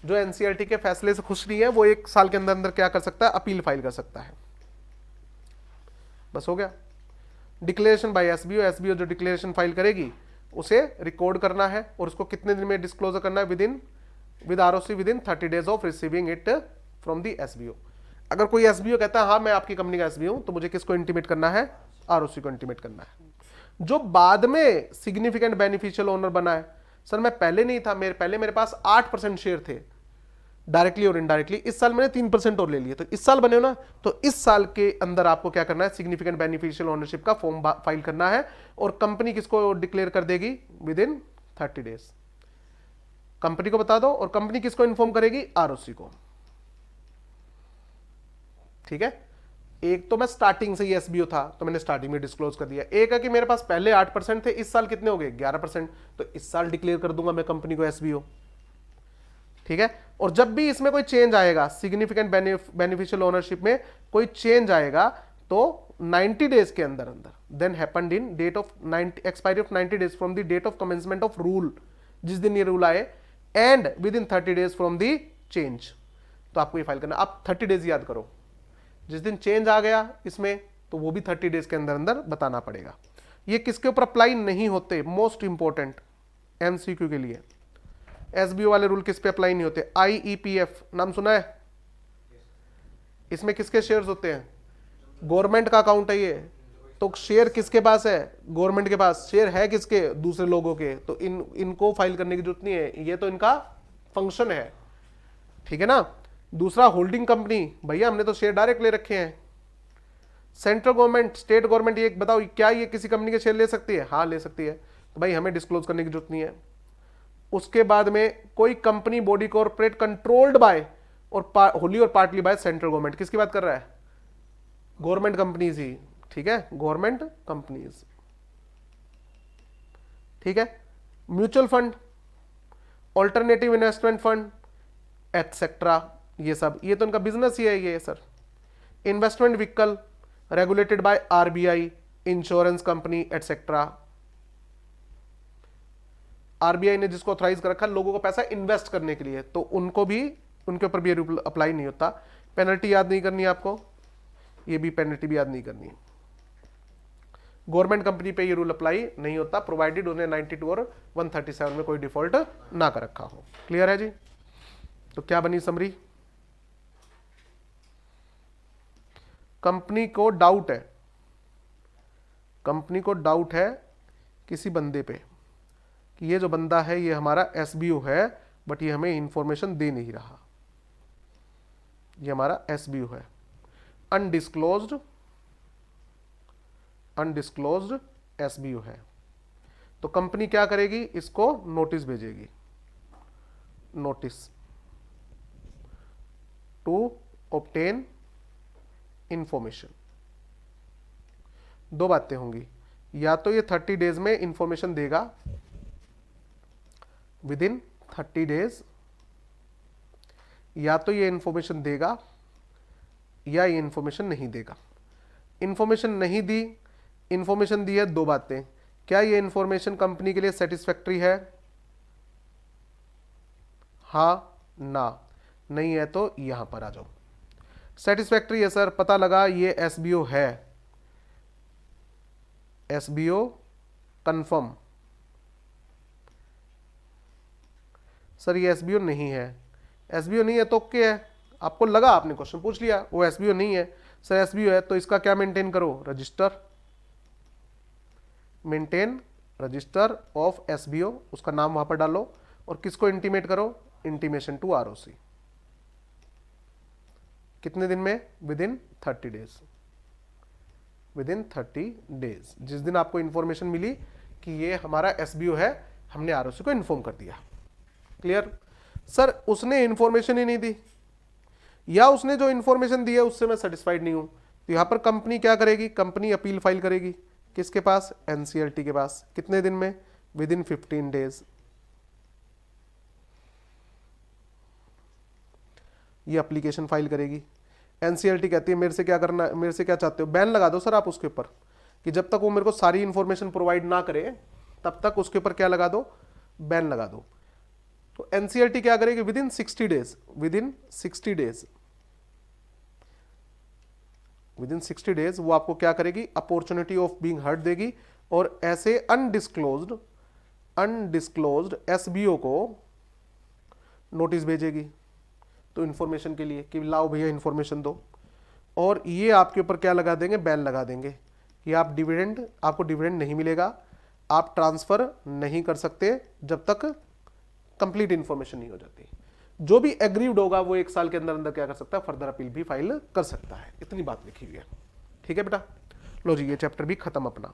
[SPEAKER 1] जो एनसीईआरटी के फैसले से खुश नहीं है वो 1 साल के अंदर अंदर क्या कर सकता है, अपील फाइल कर सकता है। बस हो गया। डिक्लेरेशन बाय एसबीओ, एसबीओ जो डिक्लेरेशन फाइल करेगी उसे रिकॉर्ड करना है, और उसको कितने दिन में डिस्क्लोजर करना है, with ROC within 30 days of receiving it from the SBO. अगर कोई एसबीओ कहता है हाँ मैं आपकी कंपनी का एसबीओ हूं, तो मुझे किसको इंटीमेट करना है, आरओसी को इंटीमेट करना है। जो बाद में सिग्निफिकेंट बेनिफिशियल ओनर बना है, सर मैं पहले नहीं था, मेरे पास 8% शेयर थे डायरेक्टली और इनडायरेक्टली, इस साल मैंने 3% और ले लिए, तो इस साल बने हो ना, तो इस साल के अंदर आपको क्या करना है, सिग्निफिकेंट बेनिफिशियल ओनरशिप का फॉर्म फाइल करना है, और कंपनी किसको डिक्लेयर कर देगी, विद इन 30 days। कंपनी को बता दो, और कंपनी किसको इन्फॉर्म करेगी? आरओसी को। ठीक है, एक तो मैं स्टार्टिंग से ही एसबीओ था तो मैंने स्टार्टिंग में डिस्क्लोज कर दिया, एक है कि मेरे पास पहले 8% थे, इस साल कितने हो गए? 11%, तो इस साल डिक्लेयर कर दूंगा मैं कंपनी को एसबीओ। ठीक है, और जब भी इसमें कोई चेंज आएगा, सिग्निफिकेंट बेनिफिशियल ओनरशिप में कोई चेंज आएगा, तो 90 डेज के अंदर अंदर, then happened in date of expiry of 90 days from the date of commencement of rule, जिस दिन ये रूल आए, and within 30 days from the change. तो आपको ये फाइल करना, आप 30 डेज याद करो, जिस दिन चेंज आ गया इसमें तो वो भी 30 डेज के अंदर अंदर बताना पड़ेगा। ये किसके ऊपर अप्लाई नहीं होते? मोस्ट इंपॉर्टेंट एमसीक्यू के लिए, एसबीओ वाले रूल किस पे अप्लाई नहीं होते? आईईपीएफ नाम सुना है? इसमें किसके शेयर्स होते हैं? गवर्नमेंट का अकाउंट है ये, तो शेयर किसके पास है? गवर्नमेंट के पास। शेयर है किसके? दूसरे लोगों के, तो इनको फाइल करने की जरूरत नहीं है, ये तो इनका फंक्शन है। ठीक है ना। दूसरा, होल्डिंग कंपनी, भैया हमने तो शेयर डायरेक्ट ले रखे हैं। सेंट्रल गवर्नमेंट, स्टेट गवर्नमेंट, ये बताओ क्या ये किसी कंपनी के शेयर ले सकती है? हाँ ले सकती है, तो भाई हमें डिस्क्लोज करने की जरूरत नहीं है। उसके बाद में कोई company, body, corporate controlled by और होली और पार्टली बाय सेंट्रल गवर्नमेंट, किसकी बात कर रहा है? गवर्नमेंट कंपनीज ही। ठीक है, गवर्नमेंट कंपनीज। ठीक है, mutual fund, alternative investment fund etcetera, ये सब, ये तो इनका बिजनेस ही है ये sir. Investment vehicle regulated by RBI, insurance company etcetera. RBI ने जिसको ऑथराइज कर रखा है लोगों को पैसा इन्वेस्ट करने के लिए, तो उनको भी, उनके ऊपर भी रूल अप्लाई नहीं होता। पेनल्टी याद नहीं करनी है आपको, ये भी पेनल्टी भी याद नहीं करनी है। गवर्नमेंट कंपनी पे ये रूल अप्लाई नहीं होता, प्रोवाइडेड उन्हें 92 और 137 में कोई डिफॉल्ट ना कर रखा हो। क्लियर है जी? तो क्या बनी समरी? कंपनी को डाउट है, कंपनी को डाउट है किसी बंदे पे कि ये जो बंदा है ये हमारा एसबीओ है, बट ये हमें इंफॉर्मेशन दे नहीं रहा, ये हमारा एसबीओ है, अनडिस्क्लोज्ड, अनडिस्क्लोज्ड एसबीओ है। तो कंपनी क्या करेगी? इसको नोटिस भेजेगी, नोटिस टू ऑब्टेन इंफॉर्मेशन। दो बातें होंगी, या तो ये 30 डेज में इंफॉर्मेशन देगा, विद इन 30 डेज, या तो ये इंफॉर्मेशन देगा या ये इंफॉर्मेशन नहीं देगा। इंफॉर्मेशन नहीं दी, इंफॉर्मेशन दी है, दो बातें, क्या ये इंफॉर्मेशन कंपनी के लिए सेटिस्फैक्ट्री है? हाँ ना, नहीं है तो यहां पर आ जाओ। सेटिस्फैक्ट्री है सर, पता लगा ये एसबीओ है, एसबीओ कंफर्म। सर ये एसबीओ नहीं है, एसबीओ नहीं है तो क्या है? आपको लगा, आपने क्वेश्चन पूछ लिया, वो एसबीओ नहीं है। सर एसबीओ है तो इसका क्या मेंटेन करो? Register, maintain register of SBO, उसका नाम वहां पर डालो, और किसको इंटीमेट करो? Intimation to ROC. कितने दिन में? Within 30 days, within 30 days. जिस दिन आपको इंफॉर्मेशन मिली कि ये हमारा एसबीओ है, हमने आरओसी को इन्फॉर्म कर दिया। क्लियर? सर उसने इंफॉर्मेशन ही नहीं दी, या उसने जो इंफॉर्मेशन दी है उससे मैं सेटिस्फाइड नहीं हूं, तो यहां पर कंपनी क्या करेगी? कंपनी अपील फाइल करेगी, किसके पास? एनसीएलटी के पास। कितने दिन में? Within 15 days. ये एप्लीकेशन फाइल करेगी। एनसीएलटी कहती है मेरे से क्या करना, मेरे से क्या चाहते हो? बैन लगा दो सर आप उसके ऊपर, कि जब तक वो मेरे को सारी इंफॉर्मेशन प्रोवाइड ना करे तब तक उसके ऊपर क्या लगा दो? बैन लगा दो। तो एनसीएलटी क्या करेगी? With in 60 days, within 60 days, within 60 days वो आपको क्या करेगी? अपॉर्चुनिटी ऑफ बीइंग हर्ड देगी, और ऐसे अनडिस्क्लोज्ड, अनडिस्क्लोज्ड एसबीओ को नोटिस भेजेगी, तो इंफॉर्मेशन के लिए कि लाओ भैया इंफॉर्मेशन दो, और ये आपके ऊपर क्या लगा देंगे? बैन लगा देंगे कि आप डिविडेंड, आपको डिविडेंड नहीं मिलेगा, आप ट्रांसफर नहीं कर सकते जब तक कंप्लीट इंफॉर्मेशन नहीं हो जाती। जो भी एग्रीव्ड होगा वो 1 साल के अंदर अंदर क्या कर सकता है? फर्दर अपील भी फाइल कर सकता है। इतनी बात लिखी हुई है। ठीक है बेटा, लो जी ये चैप्टर भी खत्म अपना।